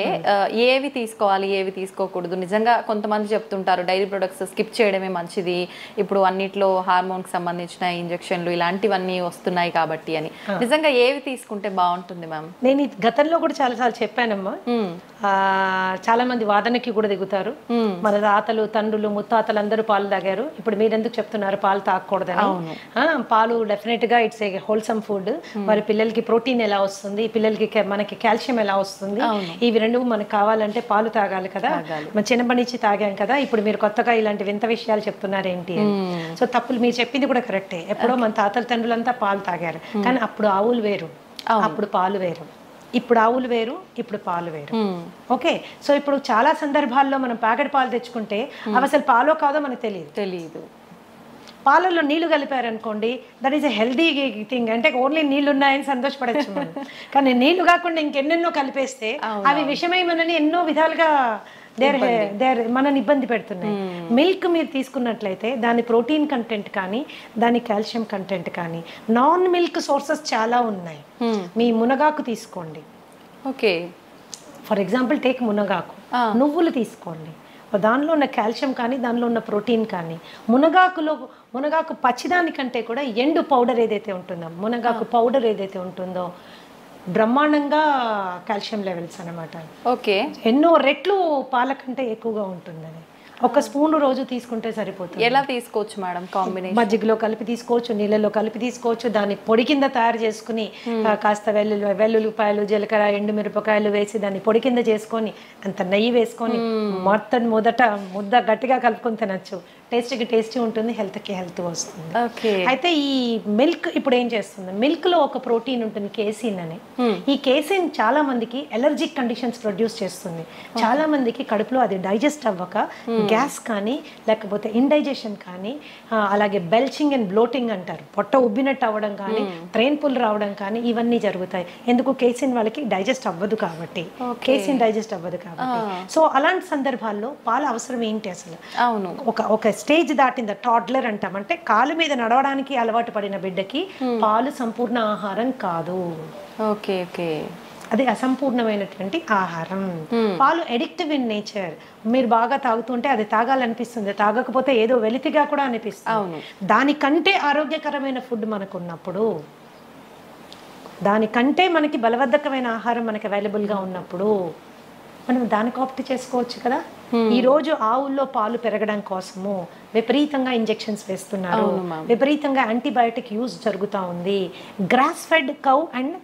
ఏవి తీసుకోవాలి, ఏవి తీసుకోకూడదు? నిజంగా కొంతమంది చెప్తుంటారు డైరీ ప్రొడక్ట్స్ స్కిప్ చేయడమే మంచిది, ఇప్పుడు అన్నిట్లో హార్మోన్కి సంబంధించిన ఇంజెక్షన్లు ఇలాంటివన్నీ వస్తున్నాయి కాబట్టి అని. నిజంగా ఏవి తీసుకుంటే బాగుంటుంది మ్యామ్? నేను గతంలో కూడా చాలాసార్లు చెప్పానమ్మా. చాలా మంది వాదనకి కూడా దిగుతారు. మన తాతలు, తండ్రులు, ముత్తాతలు అందరూ పాలు తాగారు, ఇప్పుడు మీరెందుకు చెప్తున్నారు పాలు తాగకూడదని? పాలు డెఫినెట్ గా ఇట్స్ ఏ హోల్సమ్ ఫుడ్. మరి పిల్లలకి ప్రోటీన్ ఎలా వస్తుంది, పిల్లలకి మనకి కాల్షియం ఎలా వస్తుంది, ఇవి రెండు మనకు కావాలంటే పాలు తాగాలి కదా. మన చిన్నప్పటి నుంచి తాగాం కదా, ఇప్పుడు మీరు కొత్తగా ఇలాంటి వింత విషయాలు చెప్తున్నారు ఏంటి అని. సో తప్పులు మీరు చెప్పింది కూడా కరెక్టే. ఎప్పుడో మన తాతల తండ్రులంతా పాలు తాగారు, కానీ అప్పుడు ఆవులు వేరు, అప్పుడు పాలు వేరు. ఇప్పుడు ఆవులు వేరు, ఇప్పుడు పాలు వేరు. ఓకే, సో ఇప్పుడు చాలా సందర్భాల్లో మనం ప్యాకెట్ పాలు తెచ్చుకుంటే అవి అసలు పాలో కాదో మనకు తెలియదు. పాలలో నీళ్లు కలిపారనుకోండి, that is a healthy thing. అంటే ఓన్లీ నీళ్లు ఉన్నాయని సంతోషపడచ్చు మనం, కానీ నీళ్లు కాకుండా ఇంకెన్నెన్నో కలిపేస్తే అవి విషమై మనని ఎన్నో విధాలుగా మనని ఇబ్బంది పెడుతున్నాయి. మిల్క్ మీరు తీసుకున్నట్లయితే దాని ప్రోటీన్ కంటెంట్ కానీ, దాని కాల్షియం కంటెంట్ కానీ, నాన్ మిల్క్ సోర్సెస్ చాలా ఉన్నాయి. మీ మునగాకు తీసుకోండి. ఓకే, ఫర్ ఎగ్జాంపుల్ టేక్ మునగాకు. నువ్వులు తీసుకోండి, దానిలో ఉన్న కాల్షియం కానీ, దానిలో ఉన్న ప్రోటీన్ కానీ. మునగాకు పచ్చిదానికంటే కూడా ఎండు పౌడర్ ఏదైతే ఉంటుందో, మునగాకు పౌడర్ ఏదైతే ఉంటుందో బ్రహ్మాండంగా కాల్షియం లెవెల్స్ అనమాట. ఓకే, ఎన్నో రెట్లు పాల కంటే ఎక్కువగా ఉంటుందని. ఒక స్పూన్ రోజు తీసుకుంటే సరిపోతుంది. ఎలా తీసుకోవచ్చు మేడం? కాంబినేషన్ మజ్జిగలో కలిపి తీసుకోవచ్చు, నీళ్ళలో కలిపి తీసుకోవచ్చు. దాన్ని పొడి కింద తయారు చేసుకుని కాస్త వెల్లుల్లిపాయలు, జీలకర్ర, ఎండుమిరపకాయలు వేసి దాన్ని పొడి కింద చేసుకొని అంత నెయ్యి వేసుకొని మొదట ముద్ద గట్టిగా కలుపుకొని తినచ్చు. టేస్టీ ఉంటుంది, హెల్త్కి హెల్త్ వస్తుంది. ఓకే. అయితే ఈ మిల్క్ ఇప్పుడు ఏం చేస్తుంది, మిల్క్లో ఒక ప్రోటీన్ ఉంటుంది కేసిన్ అని. ఈ కేసిన్ చాలా మందికి ఎలర్జిక్ కండిషన్స్ ప్రొడ్యూస్ చేస్తుంది. చాలా మందికి కడుపులో అది డైజెస్ట్ అవ్వక గ్యాస్ కానీ లేకపోతే ఇండైజెషన్ కానీ అలాగే బెల్చింగ్ అండ్ బ్లోటింగ్ అంటారు, పొట్ట ఉబ్బినట్టు అవ్వడం కానీ ట్రైన్ పుల్ రావడం కానీ ఇవన్నీ జరుగుతాయి. ఎందుకు కేసిన్ వాళ్ళకి డైజెస్ట్ అవ్వదు కాబట్టి, కేసిన్ డైజెస్ట్ అవ్వదు కాబట్టి. సో అలాంటి సందర్భాల్లో పాల అవసరం ఏంటి అసలు? అవును, ఒక స్టేజ్ దాటింది టాడ్లర్ అంటాం, అంటే కాలు మీద నడవడానికి అలవాటు పడిన బిడ్డకి పాలు సంపూర్ణ ఆహారం కాదు. ఓకే ఓకే, అది అసంపూర్ణమైనటువంటి ఆహారం. పాలు ఎడిక్టివ్ ఇన్ నేచర్. మీరు బాగా తాగుతుంటే అది తాగాలనిపిస్తుంది, తాగకపోతే ఏదో వెలితిగా కూడా అనిపిస్తుంది. దానికంటే ఆరోగ్యకరమైన ఫుడ్ మనకు ఉన్నప్పుడు, దానికంటే మనకి బలవర్ధకమైన ఆహారం మనకి అవైలబుల్గా ఉన్నప్పుడు మనం దానికి ఆప్ట్ చేసుకోవచ్చు కదా. ఈ రోజు ఆవుల్లో పాలు పెరగడం కోసము విపరీతంగా ఇంజెక్షన్స్ వేస్తున్నారు, విపరీతంగా యాంటీబయాటిక్ యూజ్ జరుగుతూ ఉంది. Grass fed cow and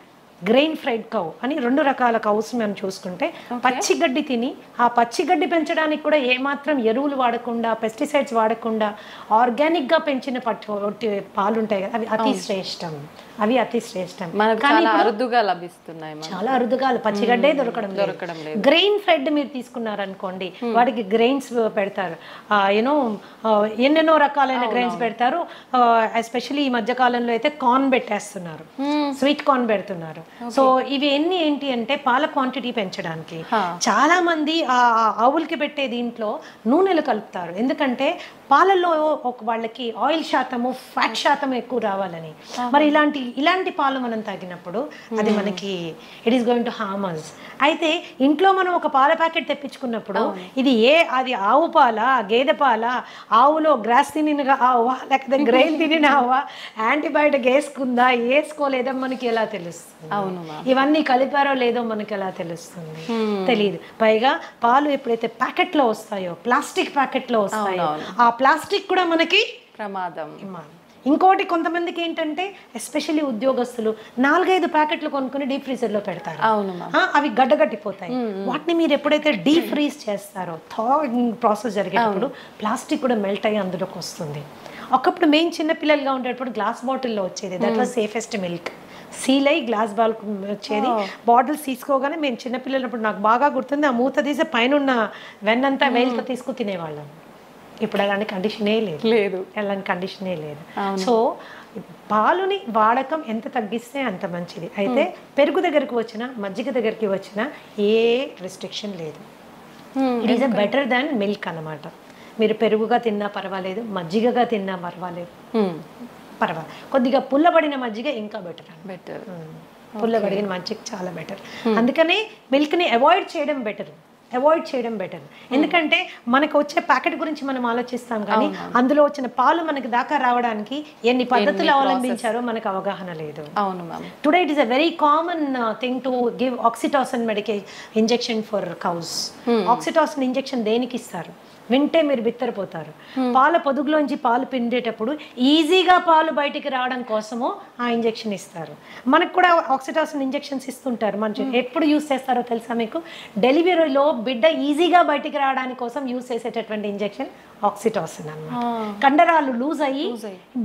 grain fried cow అని 2 రకాల కౌస్ మనం చూసుకుంటే, పచ్చిగడ్డి తిని ఆ పచ్చిగడ్డి పెంచడానికి కూడా ఏమాత్రం ఎరువులు వాడకుండా, పెస్టిసైడ్స్ వాడకుండా ఆర్గానిక్గా పెంచిన పాలు ఉంటాయి కదా, అవి అతి శ్రేష్టం. చాలా అరుదుగా లభిస్తున్నాయి, చాలా అరుదుగా, పచ్చిగడ్డే దొరకడం లేదు. గ్రెయిన్ ఫెడ్ మీరు తీసుకున్నారనుకోండి, వాటికి గ్రెయిన్స్ పెడతారు, ఎన్నెన్నో రకాలైన గ్రెయిన్స్ పెడతారు. ఎస్పెషల్లీ ఈ మధ్య కాలంలో అయితే కార్న్ పెట్టేస్తున్నారు, స్వీట్ కార్న్ పెడుతున్నారు. సో ఇవి ఏంటి అంటే పాల క్వాంటిటీ పెంచడానికి. చాలా మంది ఆ ఆవులకి పెట్టే దీంట్లో నూనెలు కలుపుతారు, ఎందుకంటే పాలల్లో వాళ్ళకి ఆయిల్ శాతము, ఫ్యాట్ శాతం ఎక్కువ రావాలని. మరి ఇలాంటి పాలు మనం తాగినప్పుడు అది మనకి it is going to harm us. అయితే ఇంట్లో మనం ఒక పాల ప్యాకెట్ తెప్పించుకున్నప్పుడు ఇది అది ఆవు పాల, గేదె పాల, ఆవులో గ్రాస్ తినిన ఆవా లేకపోతే గ్రెయిన్ తినిన ఆవా, యాంటీబయాటిక్ వేసుకుందా వేసుకోలేదా మనకి ఎలా తెలుస్తుంది? ఇవన్నీ కలిపారో లేదో మనకి ఎలా తెలుస్తుంది? తెలియదు. పైగా పాలు ఎప్పుడైతే ప్యాకెట్లో వస్తాయో, ప్లాస్టిక్ ప్యాకెట్లో వస్తాయో, ఆ ప్లాస్టిక్ కూడా మనకి ప్రమాదం. ఇంకోటి కొంతమందికి ఏంటంటే ఎస్పెషల్లీ ఉద్యోగస్తులు 4-5 ప్యాకెట్లు కొనుక్కుని డీప్ ఫ్రీజర్లో పెడతారు, అవి గడ్డగట్టిపోతాయి. వాటిని మీరు ఎప్పుడైతే డీప్ ఫ్రీజ్ చేస్తారో, థాయింగ్ ప్రాసెస్ జరిగేటప్పుడు ప్లాస్టిక్ కూడా మెల్ట్ అయ్యి అందులోకి వస్తుంది. ఒకప్పుడు మేము చిన్నపిల్లలుగా ఉండేటప్పుడు గ్లాస్ బాటిల్లో వచ్చేది, that was safest milk. Seal అయ్యి గ్లాస్ బాల్ వచ్చేది. బాటిల్స్ తీసుకోగానే మేము చిన్నపిల్లలప్పుడు నాకు బాగా గుర్తుంది, ఆ మూత తీసి పైన ఉన్న వెన్నంతా వేలుతో తీసుకు తినేవాళ్ళం. ఇప్పుడు అలాంటి కండిషనే లేదు, అలాంటి కండిషనే లేదు. సో పాలుని వాడకం ఎంత తగ్గిస్తే అంత మంచిది. అయితే పెరుగు దగ్గరికి వచ్చినా, మజ్జిగ దగ్గరికి వచ్చినా ఏ రెస్ట్రిక్షన్ లేదు. It is better than milk అన్నమాట. మీరు పెరుగుగా తిన్నా పర్వాలేదు, మజ్జిగగా తిన్నా పర్వాలేదు, కొద్దిగా పుల్లబడిన మజ్జిగ ఇంకా బెటర్. పుల్లబడిన మజ్జిగ చాలా బెటర్. అందుకని మిల్క్ని అవాయిడ్ చేయడం బెటర్. ఎందుకంటే మనకు వచ్చే ప్యాకెట్ గురించి మనం ఆలోచిస్తాం, కానీ అందులో వచ్చిన పాలు మనకి దాకా రావడానికి ఎన్ని పద్ధతులు అవలంబించారో మనకు అవగాహన లేదు. Today it is a very common thing to give oxytocin injection for cows. Oxytocin injection దేనికి ఇస్తారు వింటే మీరు బిత్తరపోతారు. పాల పొదుగులోంచి పాలు పిండేటప్పుడు ఈజీగా పాలు బయటికి రావడం కోసము ఆ ఇంజెక్షన్ ఇస్తారు. మనకు కూడా ఆక్సిటాసిన్ ఇంజెక్షన్స్ ఇస్తుంటారు. మనం ఎప్పుడు యూస్ చేస్తారో తెలుసా మీకు? డెలివరీలో బిడ్డ ఈజీగా బయటికి రావడానికి కోసం యూస్ చేసేటటువంటి ఇంజెక్షన్ ఆక్సిటాసిన్ అన్నమాట. కండరాలు లూజ్ అయ్యి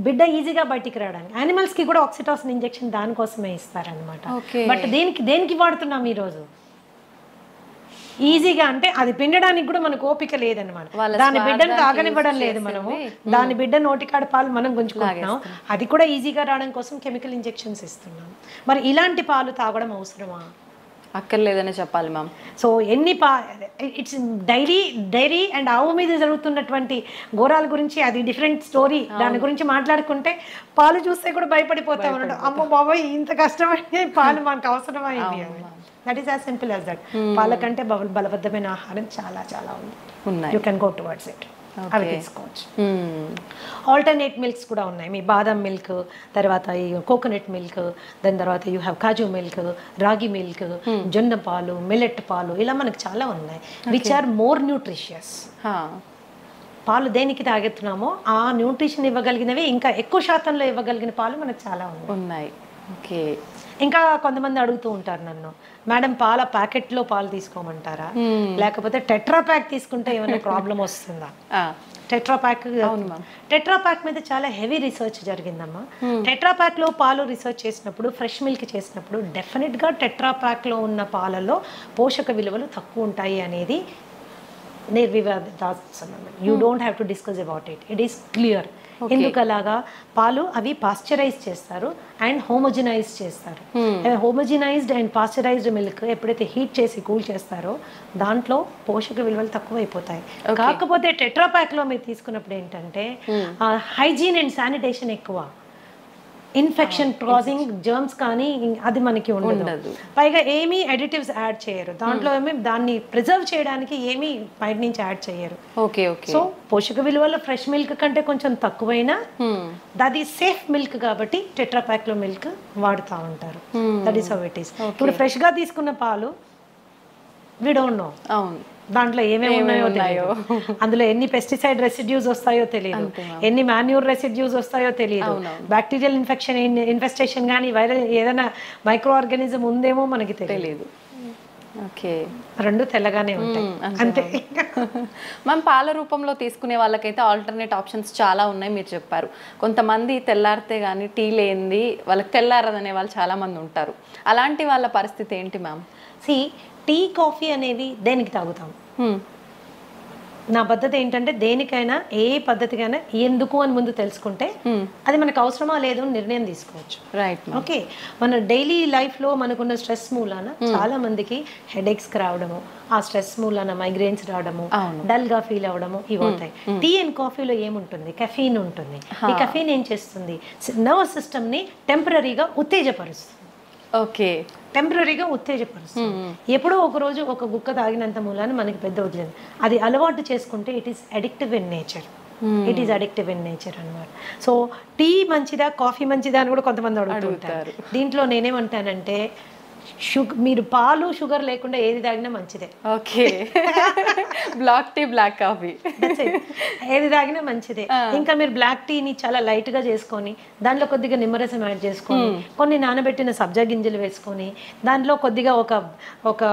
బిడ్డ ఈజీగా బయటికి రావడానికి. యానిమల్స్ కి కూడా ఆక్సిటాసిన్ ఇంజెక్షన్ దానికోసమే ఇస్తారనమాట. బట్ దేనికి వాడుతున్నాం ఈరోజు? ఈజీగా అంటే అది పిండడానికి కూడా మనకు ఓపిక లేదనమాట. దాని బిడ్డను తాగనివ్వడం లేదు మనము, దాని బిడ్డ నోటికాడ పాలు మనం గుంజుకుంటున్నాం. అది కూడా ఈజీగా రావడం కోసం కెమికల్ ఇంజెక్షన్స్ ఇస్తున్నాం. మరి ఇలాంటి పాలు తాగడం అవసరమా? అక్కర్లేదని చెప్పాలి ma'am. So it's dairy and ఆవు మీద జరుగుతున్నటువంటి ఘోరాల గురించి అది డిఫరెంట్ స్టోరీ. దాని గురించి మాట్లాడుకుంటే పాలు చూస్తే కూడా భయపడిపోతాం అన్నట్టు. అమ్మో బాబాయ్ ఇంత కష్టమైంది, పాలు మనకు అవసరమైంది అని. That is as simple as that. పాల కంటే బలబద్ధమైన ఆహారం చాలా చాలా ఉంది. You can go towards it. అవి తీసుకోవచ్చు. ఆల్టర్నేట్ మిల్క్స్ కూడా ఉన్నాయి. మీ బాదం మిల్క్, తర్వాత ఈ కోకోనట్ మిల్క్, దాని తర్వాత యూ హ్యావ్ కాజు మిల్క్, రాగి మిల్క్, జొన్న పాలు, మిల్లెట్ పాలు, ఇలా మనకు చాలా ఉన్నాయి విచ్ ఆర్ మోర్ న్యూట్రిషియస్. పాలు దేనికి తాగెత్తున్నామో ఆ న్యూట్రిషన్ ఇవ్వగలిగినవి, ఇంకా ఎక్కువ శాతంలో ఇవ్వగలిగిన పాలు మనకు చాలా ఉన్నాయి. ఓకే. ఇంకా కొంతమంది అడుగుతూ ఉంటారు నన్ను, మేడం పాల ప్యాకెట్లో పాలు తీసుకోమంటారా, లేకపోతే టెట్రా ప్యాక్ తీసుకుంటే ఏమైనా ప్రాబ్లం వస్తుందా? టెట్రా ప్యాక్ మీద చాలా హెవీ రీసెర్చ్ జరిగిందమ్మా. టెట్రా ప్యాక్ లో పాలు రీసెర్చ్ చేసినప్పుడు, ఫ్రెష్ మిల్క్ చేసినప్పుడు డెఫినెట్ గా టెట్రా ప్యాక్ లో ఉన్న పాలలో పోషక విలువలు తక్కువ ఉంటాయి అనేది నిర్వివాదాస్పదం. You don't have to discuss about it, it is clear. ఎందుకు అలాగా? పాలు అవి పాస్చరైజ్ చేస్తారు అండ్ హోమోజినైజ్ చేస్తారు. హోమోజినైజ్డ్ అండ్ పాస్చరైజ్డ్ మిల్క్ ఎప్పుడైతే హీట్ చేసి కూల్ చేస్తారో దాంట్లో పోషక విలువలు తక్కువ అయిపోతాయి. కాకపోతే టెట్రా ప్యాక్ లో మీరు తీసుకున్నప్పుడు ఏంటంటే హైజీన్ అండ్ శానిటేషన్ ఎక్కువ, ఇన్ఫెక్షన్ కాజింగ్ జర్మ్స్ కానీ అది మనకి ఉండదు. పైగా ఏమీ అడిటివ్స్ యాడ్ చేయరు దాంట్లో, ఏమి దాన్ని ప్రిజర్వ్ చేయడానికి ఏమీ బయట నుంచి యాడ్ చేయరు. సో పోషక విలువలు ఫ్రెష్ మిల్క్ కంటే కొంచెం తక్కువైనా అది సేఫ్ మిల్క్ కాబట్టి టెట్రా ప్యాక్ లో మిల్క్ వాడుతూ ఉంటారు. That is how it is. ఇప్పుడు ఫ్రెష్ గా తీసుకున్న పాలు వి డోంట్ నో దాంట్లో ఏమేమి ఉన్నాయో, అందులో ఎన్ని పెస్టిసైడ్ రెసిడ్యూస్ వస్తాయో తెలియదు, ఎన్ని మాన్యూర్ రెసిడ్యూస్ వస్తాయో తెలియదు, బ్యాక్టీరియల్ ఇన్ఫెస్టేషన్ కానీ వైరల్ ఏదైనా మైక్రో ఆర్గానిజం ఉందేమో మనకి తెలియదు. రెండు తెల్లగానే ఉంటాయి అంతే. మనం పాల రూపంలో తీసుకునే వాళ్ళకైతే ఆల్టర్నేట్ ఆప్షన్స్ చాలా ఉన్నాయి మీరు చెప్పారు. కొంతమంది తెల్లారితే కానీ టీ లేనిది వాళ్ళకి తెల్లారదనే వాళ్ళు చాలా మంది ఉంటారు. అలాంటి వాళ్ళ పరిస్థితి ఏంటి మ్యామ్? టీ కాఫీ అనేవి దేనికి తాగుతాం? నా పద్ధతి ఏంటంటే దేనికైనా ఏ పద్ధతికైనా ఎందుకు అని ముందు తెలుసుకుంటే అది మనకు అవసరమా లేదు అని నిర్ణయం తీసుకోవచ్చు. రైట్. ఓకే, మన డైలీ లైఫ్లో మనకున్న స్ట్రెస్ మూలాన చాలా మందికి హెడేక్స్ రావడము, ఆ స్ట్రెస్ మూలాన మైగ్రేన్స్ రావడము, డల్ గా ఫీల్ అవ్వడము ఇవి అవుతాయి. టీ అండ్ కాఫీలో ఏముంటుంది? కెఫీన్ ఉంటుంది. ఈ కెఫీన్ ఏం చేస్తుంది? నర్వస్ సిస్టమ్ ని టెంపరీగా ఉత్తేజపరుస్తుంది. టెంపరీగా ఉత్తేజపరుస్తుంది. ఎప్పుడో ఒక రోజు ఒక గుక్క తాగినంత మూలాన మనకి పెద్ద వదిలేదు, అది అలవాటు చేసుకుంటే it is addictive in nature. అనమాట. సో టీ మంచిదా కాఫీ మంచిదా అని కూడా కొంతమంది అడుగుతుంటారు. దీంట్లో నేనేమంటానంటే మీరు పాలు షుగర్ లేకుండా ఏది తాగినా మంచిదే. బ్లాక్ టీ, బ్లాక్ కాఫీ ఏది తాగినా మంచిదే. ఇంకా మీరు బ్లాక్ టీని చాలా లైట్ గా చేసుకొని దాంట్లో కొద్దిగా నిమ్మరసం యాడ్ చేసుకొని కొన్ని నానబెట్టిన సబ్జా గింజలు వేసుకొని దాంట్లో కొద్దిగా ఒక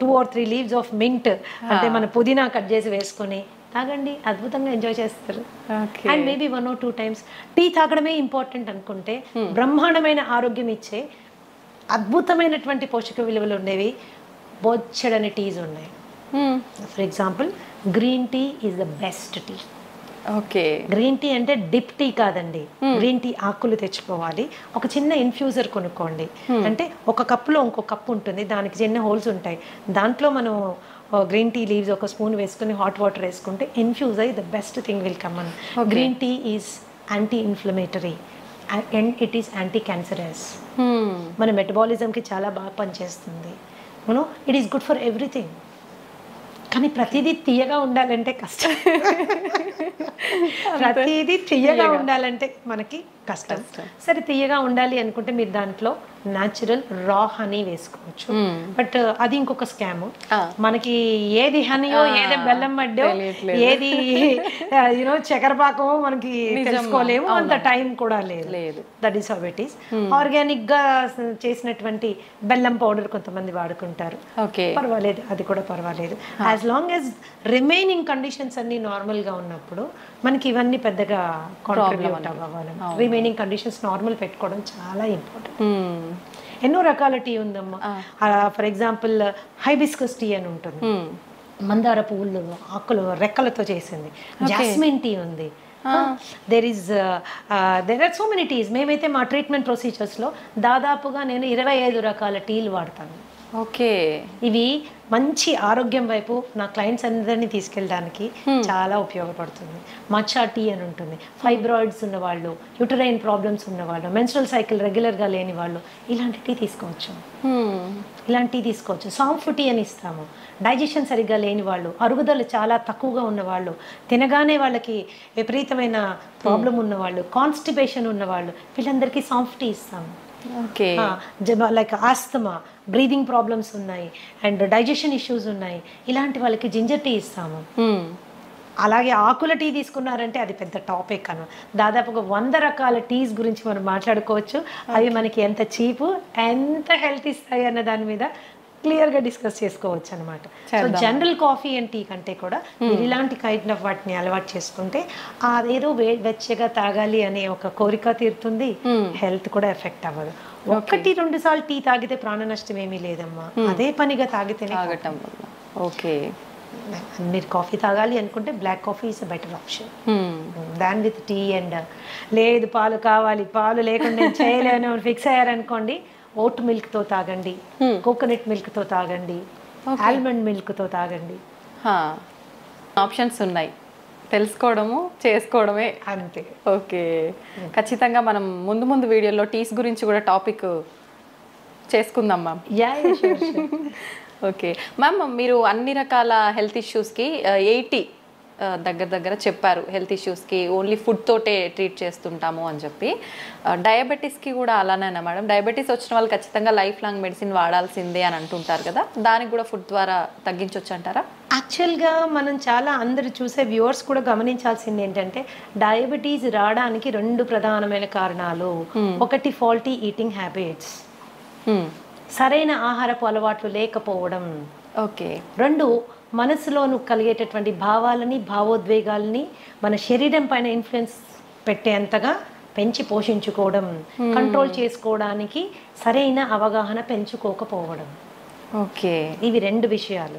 2 or 3 leaves ఆఫ్ మింట్ అంటే మన పుదీనా కట్ చేసి వేసుకొని తాగండి, అద్భుతంగా ఎంజాయ్ చేస్తారు. And maybe 1 or 2 times tea తాగడమే ఇంపార్టెంట్ అనుకుంటే బ్రహ్మాండమైన ఆరోగ్యం ఇచ్చే అద్భుతమైనటువంటి పోషక విలువలు ఉండేవి బొచ్చడని టీస్ ఉన్నాయి. For example green tea is the best tea. Green tea అంటే డిప్ టీ కాదండి, గ్రీన్ టీ ఆకులు తెచ్చుకోవాలి, ఒక చిన్న ఇన్ఫ్యూజర్ కొనుక్కోండి. అంటే ఒక కప్పులో ఇంకో కప్పు ఉంటుంది, దానికి చిన్న హోల్స్ ఉంటాయి, దాంట్లో మనం గ్రీన్ టీ లీవ్స్ ఒక స్పూన్ వేసుకుని హాట్ వాటర్ వేసుకుంటే ఇన్ఫ్యూజ్ అయ్యి the best thing will come on. Green tea is anti inflammatory and it is anti cancerous. మన మెటబాలిజంకి చాలా బాగా పనిచేస్తుంది. You know it is good for everything. కానీ ప్రతిదీ తీయగా ఉండాలంటే కష్టం. ప్రతిదీ తీయగా ఉండాలంటే మనకి కష్టం. సరే తీయగా ఉండాలి అనుకుంటే మీరు దాంట్లో న్యాచురల్ రా హనీ వేసుకోవచ్చు. బట్ అది ఇంకొక స్కామ్. మనకి ఏది హనీయో ఏది బెల్లం మడ్డో ఏది యూనో చక్కెరపాకమో మనకి తెలుసుకోలేము, అంత టైం కూడా లేదు. That is how it is. Organic గా చేసినటువంటి బెల్లం పౌడర్ కొంతమంది వాడుకుంటారు, పర్వాలేదు, అది కూడా పర్వాలేదు. As long as remaining conditions అన్ని నార్మల్ గా ఉన్నప్పుడు మనకి ఇవన్నీ పెద్దగా కాంట్రిబ్యూట్ అవ్వాలి. రిమైనింగ్ కండిషన్స్ నార్మల్ పెట్టుకోవడం చాలా ఇంపార్టెంట్. ఎన్నో రకాల టీ ఉందమ్మా. ఫర్ ఎగ్జాంపుల్ హైబిస్కస్ టీ అని ఉంటుంది, మందార పువ్వులు ఆకులు రెక్కలతో చేసింది. జాస్మిన్ టీ ఉంది. There are so many teas. మేమైతే మా ట్రీట్మెంట్ ప్రొసీజర్స్లో దాదాపుగా నేను 25 రకాల టీలు వాడతాను. ఇవి మంచి ఆరోగ్యం వైపు నా క్లయింట్స్ అందరినీ తీసుకెళ్ళడానికి చాలా ఉపయోగపడుతుంది. మచ్చా టీ అని ఉంటుంది. ఫైబ్రాయిడ్స్ ఉన్నవాళ్ళు, యూటరైన్ ప్రాబ్లమ్స్ ఉన్నవాళ్ళు, మెన్స్ట్రల్ సైకిల్ రెగ్యులర్గా లేని వాళ్ళు ఇలాంటి టీ తీసుకోవచ్చు. సాంఫ్ టీ అని ఇస్తాము. డైజెషన్ సరిగ్గా లేని వాళ్ళు, అరుగుదల చాలా తక్కువగా ఉన్నవాళ్ళు, తినగానే వాళ్ళకి విపరీతమైన ప్రాబ్లం ఉన్నవాళ్ళు, కాన్స్టిపేషన్ ఉన్నవాళ్ళు, వీళ్ళందరికీ సాంఫ్ టీ ఇస్తాము. లైక్ ఆస్తమా, బ్రీదింగ్ ప్రాబ్లమ్స్ ఉన్నాయి అండ్ డైజెషన్ ఇష్యూస్ ఉన్నాయి, ఇలాంటి వాళ్ళకి జింజర్ టీ ఇస్తాము. అలాగే ఆకుల టీ తీసుకున్నారంటే అది పెద్ద టాపిక్ అన్న. దాదాపుగా 100 రకాల టీస్ గురించి మనం మాట్లాడుకోవచ్చు. అవి మనకి ఎంత చీపు, ఎంత హెల్త్ ఇస్తాయి అన్న దాని మీద క్లియర్గా డిస్కస్ చేసుకోవచ్చు అనమాట. So general coffee and tea కంటే కూడా మీరు ఇలాంటి కైండ్ ఆఫ్ వాటిని అలవాటు చేసుకుంటే అదేదో వెచ్చగా తాగాలి అనే ఒక కోరిక తీరుతుంది, హెల్త్ కూడా ఎఫెక్ట్ అవ్వదు. 1-2 సార్లు టీ తాగితే ప్రాణ నష్టం ఏమీ లేదమ్మా, అదే పనిగా తాగితేనే. ఓకే, మీరు కాఫీ తాగాలి అనుకుంటే black coffee is a better option than with tea. And లేదు పాలు కావాలి, పాలు లేకుండా నేను చేయలేను ఫిక్స్ అయ్యారనుకోండి, ఓట్ మిల్క్తో తాగండి, కోకోనట్ మిల్క్తో తాగండి, ఆల్మండ్ మిల్క్తో తాగండి. ఆప్షన్స్ ఉన్నాయి, తెలుసుకోవడము చేసుకోవడమే అంతే. ఓకే, ఖచ్చితంగా మనం ముందు ముందు వీడియోలో టీస్ గురించి కూడా టాపిక్ చేసుకుందాం మ్యామ్. ఓకే మ్యామ్, మీరు అన్ని రకాల హెల్త్ ఇష్యూస్కి 80 దగ్గర చెప్పారు. హెల్త్ ఇష్యూస్కి ఓన్లీ ఫుడ్ తోటే ట్రీట్ చేస్తుంటాము అని చెప్పి. డయాబెటీస్కి కూడా అలానేనా మేడం? డయాబెటీస్ వచ్చిన వాళ్ళు ఖచ్చితంగా లైఫ్ లాంగ్ మెడిసిన్ వాడాల్సిందే అని అంటుంటారు కదా, దానికి కూడా ఫుడ్ ద్వారా తగ్గించవచ్చు అంటారా? యాక్చువల్గా మనం చాలా అందరు చూసే వ్యూవర్స్ కూడా గమనించాల్సింది ఏంటంటే, డయాబెటీస్ రావడానికి 2 ప్రధానమైన కారణాలు. ఒకటి ఫాల్టీ ఈటింగ్ హ్యాబిట్స్, సరైన ఆహారపు అలవాట్లు లేకపోవడం. ఓకే. 2 మనసులోను కలిగేటటువంటి భావాలని, భావోద్వేగాలని మన శరీరం పైన ఇన్ఫ్లుయెన్స్ పెట్టేంతగా పెంచి పోషించుకోవడం, కంట్రోల్ చేసుకోవడానికి సరైన అవగాహన పెంచుకోకపోవడం. ఓకే, ఇవి 2 విషయాలు.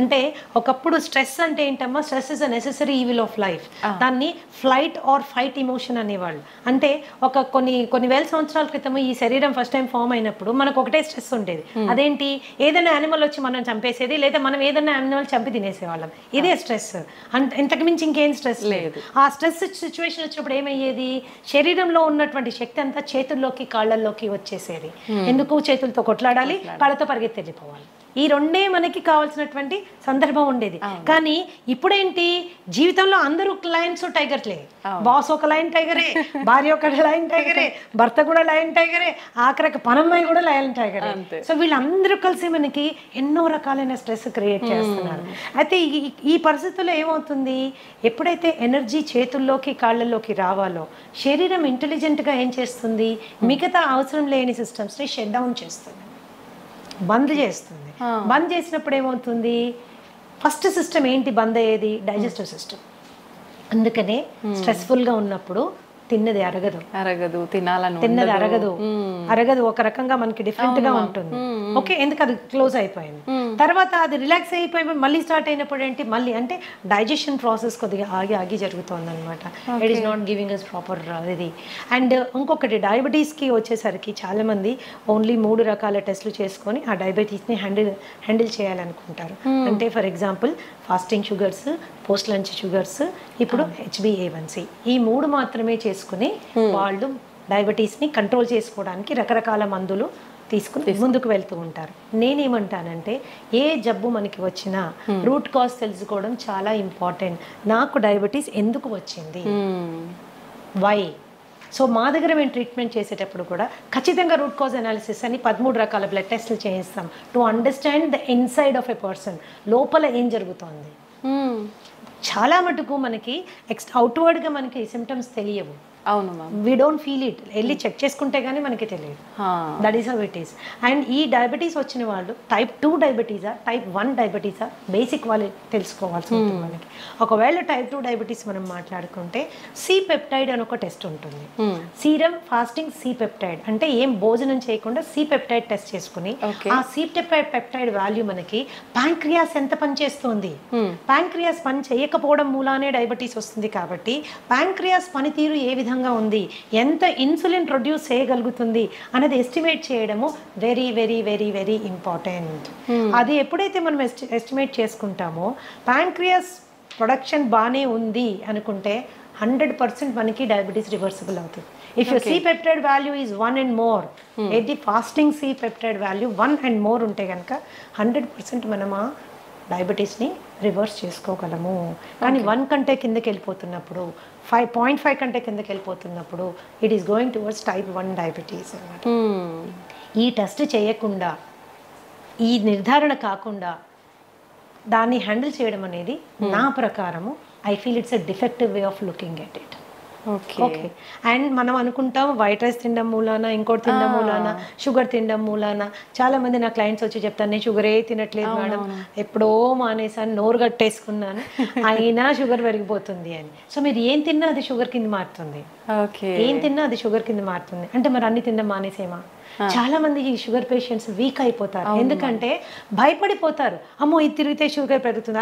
అంటే ఒకప్పుడు స్ట్రెస్ అంటే ఏంటమ్మా, stress is a necessary evil of life. దాన్ని ఫ్లైట్ ఆర్ ఫైట్ ఇమోషన్ అనేవాళ్ళు. అంటే ఒక కొన్ని వేల సంవత్సరాల క్రితం ఈ శరీరం ఫస్ట్ టైం ఫామ్ అయినప్పుడు మనకు ఒకటే స్ట్రెస్ ఉండేది. అదేంటి, ఏదైనా యానిమల్ వచ్చి మనం చంపేసేది, లేదా మనం ఏదైనా యానిమల్ చంపి తినేసేవాళ్ళం. ఇదే స్ట్రెస్, ఇంతకు మించి ఇంకేం స్ట్రెస్ లేదు. ఆ స్ట్రెస్ సిచ్యువేషన్ వచ్చినప్పుడు ఏమయ్యేది, శరీరంలో ఉన్నటువంటి శక్తి అంతా చేతుల్లోకి కాళ్ళల్లోకి వచ్చేసేది. ఎందుకు, చేతులతో కొట్లాడాలి, కాళ్ళతో పరిగెత్తి పోవాలి. ఈ 2 మనకి కావాల్సినటువంటి సందర్భం ఉండేది. కానీ ఇప్పుడేంటి, జీవితంలో అందరూ లయన్స్ టైగర్లే. బాస్ ఒక లయన్ టైగరే, భార్య ఒక లయన్ టైగరే, భర్త కూడా లయన్ టైగరే, ఆఖరికి పనమ్మాయి కూడా లయన్ టైగరే. సో వీళ్ళందరూ కలిసి మనకి ఎన్నో రకాలైన స్ట్రెస్ క్రియేట్ చేస్తున్నారు. అయితే ఈ పరిస్థితుల్లో ఏమవుతుంది, ఎప్పుడైతే ఎనర్జీ చేతుల్లోకి కాళ్ళల్లోకి రావాలో, శరీరం ఇంటెలిజెంట్గా ఏం చేస్తుంది, మిగతా అవసరం లేని సిస్టమ్స్ని షట్ డౌన్ చేస్తుంది, బంద్ చేస్తుంది. బంద్ చేసినప్పుడు ఏమవుతుంది, ఫస్ట్ సిస్టమ్ ఏంటి బంద్ అయ్యేది, డైజెస్టివ్ సిస్టమ్. అందుకనే స్ట్రెస్ఫుల్గా ఉన్నప్పుడు తిన్నది అరగదు, తిన్నది అరగదు, ఒక రకంగా మనకి డిఫరెంట్ గా ఉంటుంది. ఓకే, ఎందుకు అది క్లోజ్ అయిపోయింది. తర్వాత అది రిలాక్స్ అయిపోయి మళ్ళీ స్టార్ట్ అయినప్పుడు ఏంటి, మళ్ళీ అంటే డైజెషన్ ప్రాసెస్ కొద్దిగా ఆగి జరుగుతుంది అనమాట. It is not giving us proper ఇది. అండ్ ఇంకొకటి, డయాబెటీస్కి వచ్చేసరికి చాలా మంది ఓన్లీ 3 రకాల టెస్టులు చేసుకొని ఆ డయాబెటీస్ని హ్యాండిల్ చేయాలనుకుంటారు. అంటే for example fasting sugars, post lunch sugars, ఇప్పుడు HbA1c, ఈ 3 మాత్రమే చేసుకుని వాళ్ళు డయాబెటీస్ని కంట్రోల్ చేసుకోవడానికి రకరకాల మందులు తీసుకుని ముందుకు వెళ్తూ ఉంటారు. నేనేమంటానంటే, ఏ జబ్బు మనకి వచ్చినా రూట్ కాజ్ తెలుసుకోవడం చాలా ఇంపార్టెంట్. నాకు డయాబెటీస్ ఎందుకు వచ్చింది, వై. సో మా దగ్గర మేము ట్రీట్మెంట్ చేసేటప్పుడు కూడా ఖచ్చితంగా రూట్ కాజ్ అనాలిసిస్ అని 13 రకాల బ్లడ్ టెస్టులు చేయిస్తాం to understand the inside of a person, లోపల ఏం జరుగుతోంది. చాలా మటుకు మనకి అవుట్వర్డ్గా మనకి సిమ్టమ్స్ తెలియవు. అవును ma'am, we don't feel it, వెళ్ళి చెక్ చేసుకుంటే కానీ మనకి తెలియదు. That is how it is. And ఈ డయాబెటీస్ వచ్చిన వాళ్ళు టైప్ 2 డయాబెటీసా, టైప్ 1 డయాబెటీసా, బేసిక్ వాళ్ళు తెలుసుకోవాల్సి ఉంటుంది మనకి. ఒకవేళ టైప్ 2 డయాబెటీస్ మనం మాట్లాడుకుంటే సి పెప్టైడ్ అని ఒక టెస్ట్ ఉంటుంది. సీరం ఫాస్టింగ్ సి పెప్టైడ్ అంటే ఏం భోజనం చేయకుండా సి పెప్టైడ్ టెస్ట్ చేసుకుని ఆ సి పెప్టైడ్ వాల్యూ మనకి ప్యాంక్రియాస్ ఎంత పనిచేస్తుంది, ప్యాంక్రియాస్ పని చేయకపోవడం మూలానే డయాబెటీస్ వస్తుంది. కాబట్టి ప్యాంక్రియాస్ పనితీరు ఏ విధంగా ఉంది, ఎంత ఇన్సులిన్ ప్రొడ్యూస్ చేయగలుగుతుంది అనేది ఎస్టిమేట్ చేయడము very very very very important. అది ఎప్పుడైతే మనం ఎస్టిమేట్ చేసుకుంటామో, ప్యాంక్రియాస్ ప్రొడక్షన్ బాగానే ఉంది అనుకుంటే 100% మనకి డయాబెటీస్ రివర్సిబుల్ అవుతుంది. If you C peptide value is 1 and more, ఏది fasting C peptide value 1 and more ఉంటే కనుక 100% మనం ఆ డయాబెటీస్ని రివర్స్ చేసుకోగలము. కానీ 1 కంటే కిందకి వెళ్ళిపోతున్నప్పుడు, 5.5 కంటే కిందకి వెళ్ళిపోతున్నప్పుడు it is going towards type 1 diabetes అన్నమాట. ఈ టెస్ట్ చేయకుండా, ఈ నిర్ధారణ కాకుండా దాన్ని హ్యాండిల్ చేయడం అనేది నా ప్రకారము I feel it's a defective way of looking at it. Okay okay. And మనం అనుకుంటాం వైట్ రైస్ తినడం మూలాన, ఇంకోటి తినడం మూలాన, షుగర్ తినడం మూలాన. చాలా మంది నా క్లయింట్స్ వచ్చి చెప్తాను, నేను షుగరే తినట్లేదు మేడం, ఎప్పుడో మానేసాను, నోరు కట్టేసుకున్నాను, అయినా షుగర్ పెరిగిపోతుంది అని. సో మీరు ఏం తిన్నా అది షుగర్ కింద మారుతుంది, ఓకే ఏం తిన్నా అది షుగర్ కింద మారుతుంది. అంటే మరి అన్ని తినడం మానేసేమా? చాలా మంది ఈ షుగర్ పేషెంట్స్ వీక్ అయిపోతారు, ఎందుకంటే భయపడిపోతారు. అమ్మో ఇది తిరిగితే షుగర్ పెరుగుతుంది,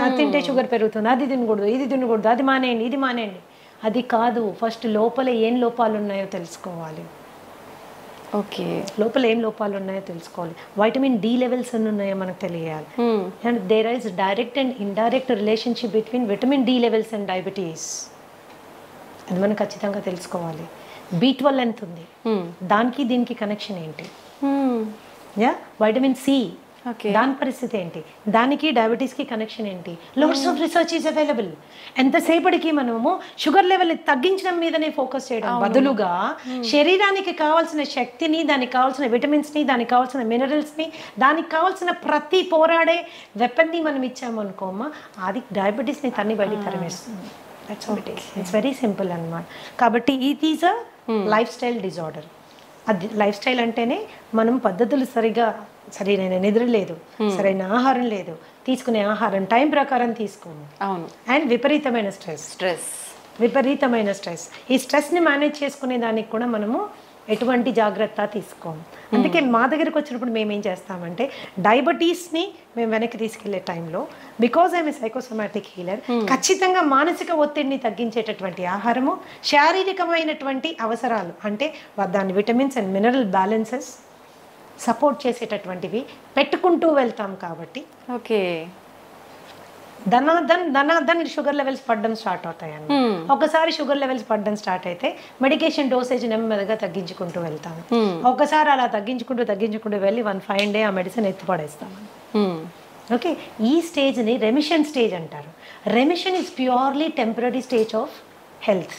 అది తింటే షుగర్ పెరుగుతుంది, అది తినకూడదు, ఇది తినకూడదు, అది మానేయండి, ఇది మానేయండి. అది కాదు, ఫస్ట్ లోపల ఏం లోపాలు ఉన్నాయో తెలుసుకోవాలి. ఓకే లోపల ఏం లోపాలు ఉన్నాయో తెలుసుకోవాలి. వైటమిన్ డి లెవెల్స్ ఎన్ని ఉన్నాయో మనకు తెలియాలి. And there is direct and indirect relationship between vitamin D levels and diabetes. అది మనం ఖచ్చితంగా తెలుసుకోవాలి. B12 ఎంత ఉంది, దానికి దీనికి కనెక్షన్ ఏంటి? యా వైటమిన్ సి, దాని పరిస్థితి ఏంటి, దానికి డయాబెటీస్కి కనెక్షన్ ఏంటి? Lots of research is available. ఎంతసేపటికి మనము షుగర్ లెవెల్ తగ్గించడం మీదనే ఫోకస్ చేయడం బదులుగా శరీరానికి కావాల్సిన శక్తిని, దానికి కావాల్సిన విటమిన్స్ని, దానికి కావాల్సిన మినరల్స్ని, దానికి కావాల్సిన ప్రతి పోరాడే వెపన్ని మనం ఇచ్చామనుకోమా, అది డయాబెటీస్ని తన్ని బయటికి తరిమేస్తుంది. ఇట్స్ వెరీ సింపుల్ అన్నమాట. కాబట్టి it is a life style disorder. అది లైఫ్ స్టైల్ అంటేనే మనం పద్ధతులు సరైన నిద్ర లేదు, సరైన ఆహారం లేదు, తీసుకునే ఆహారం టైం ప్రకారం తీసుకోము, అవును, అండ్ విపరీతమైన స్ట్రెస్. ఈ స్ట్రెస్ని మేనేజ్ చేసుకునే దానికి కూడా మనము ఎటువంటి జాగ్రత్త తీసుకోము. అందుకే మా దగ్గరికి వచ్చినప్పుడు మేము ఏం చేస్తామంటే డయాబెటీస్ని మేము వెనక్కి తీసుకెళ్లే టైంలో, because I'm a psychosomatic healer, ఖచ్చితంగా మానసిక ఒత్తిడిని తగ్గించేటటువంటి ఆహారము, శారీరకమైనటువంటి అవసరాలు అంటే దాని vitamins and mineral balances support చేసేటటువంటివి పెట్టుకుంటూ వెళ్తాం. కాబట్టి ఓకే ధనాధన్ షుగర్ లెవెల్స్ పడడం స్టార్ట్ అవుతాయండి. ఒకసారి షుగర్ లెవెల్స్ పడడం స్టార్ట్ అయితే మెడికేషన్ డోసేజ్ నెమ్మదిగా తగ్గించుకుంటూ వెళ్తాము. ఒకసారి అలా తగ్గించుకుంటూ వెళ్ళి 1 fine day ఆ మెడిసిన్ ఎత్తిపడేస్తాము. ఓకే, ఈ స్టేజ్ని రెమిషన్ స్టేజ్ అంటారు. Remission is purely temporary stage of health.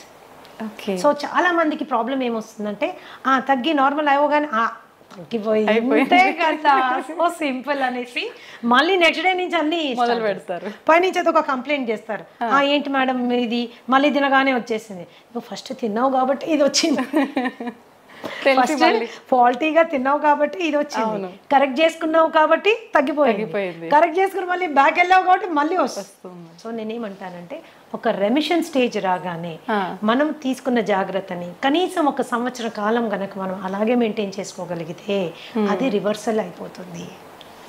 Okay, so చాలా మందికి ప్రాబ్లం ఏమొస్తుందంటే తగ్గి నార్మల్ అవ్వగానే తగ్గిపోయిందే కదా, సో సింపుల్ అనేసి మళ్ళీ నెక్స్ట్ డే నుంచి అన్ని మొదలు పెడతారు. పైనుంచి ఒక కంప్లైంట్ చేస్తారు, ఏంటి మేడం ఇది మళ్ళీ తినగానే వచ్చేసింది. నువ్వు ఫస్ట్ తిన్నావు కాబట్టి ఇది వచ్చింది, ఫస్ట్ ఫాల్టీగా తిన్నావు కాబట్టి ఇది వచ్చింది, కరెక్ట్ చేసుకున్నావు కాబట్టి తగ్గిపోయింది, కరెక్ట్ చేసుకుని మళ్ళీ బ్యాక్ వెళ్ళావు కాబట్టి మళ్ళీ వస్తుంది. సో నేనేమంటానంటే ఒక రెమిషన్ స్టేజ్ రాగానే మనం తీసుకున్న జాగ్రత్తని కనీసం 1 సంవత్సర కాలం కనుక మనం అలాగే మెయింటైన్ చేసుకోగలిగితే అది రివర్సల్ అయిపోతుంది.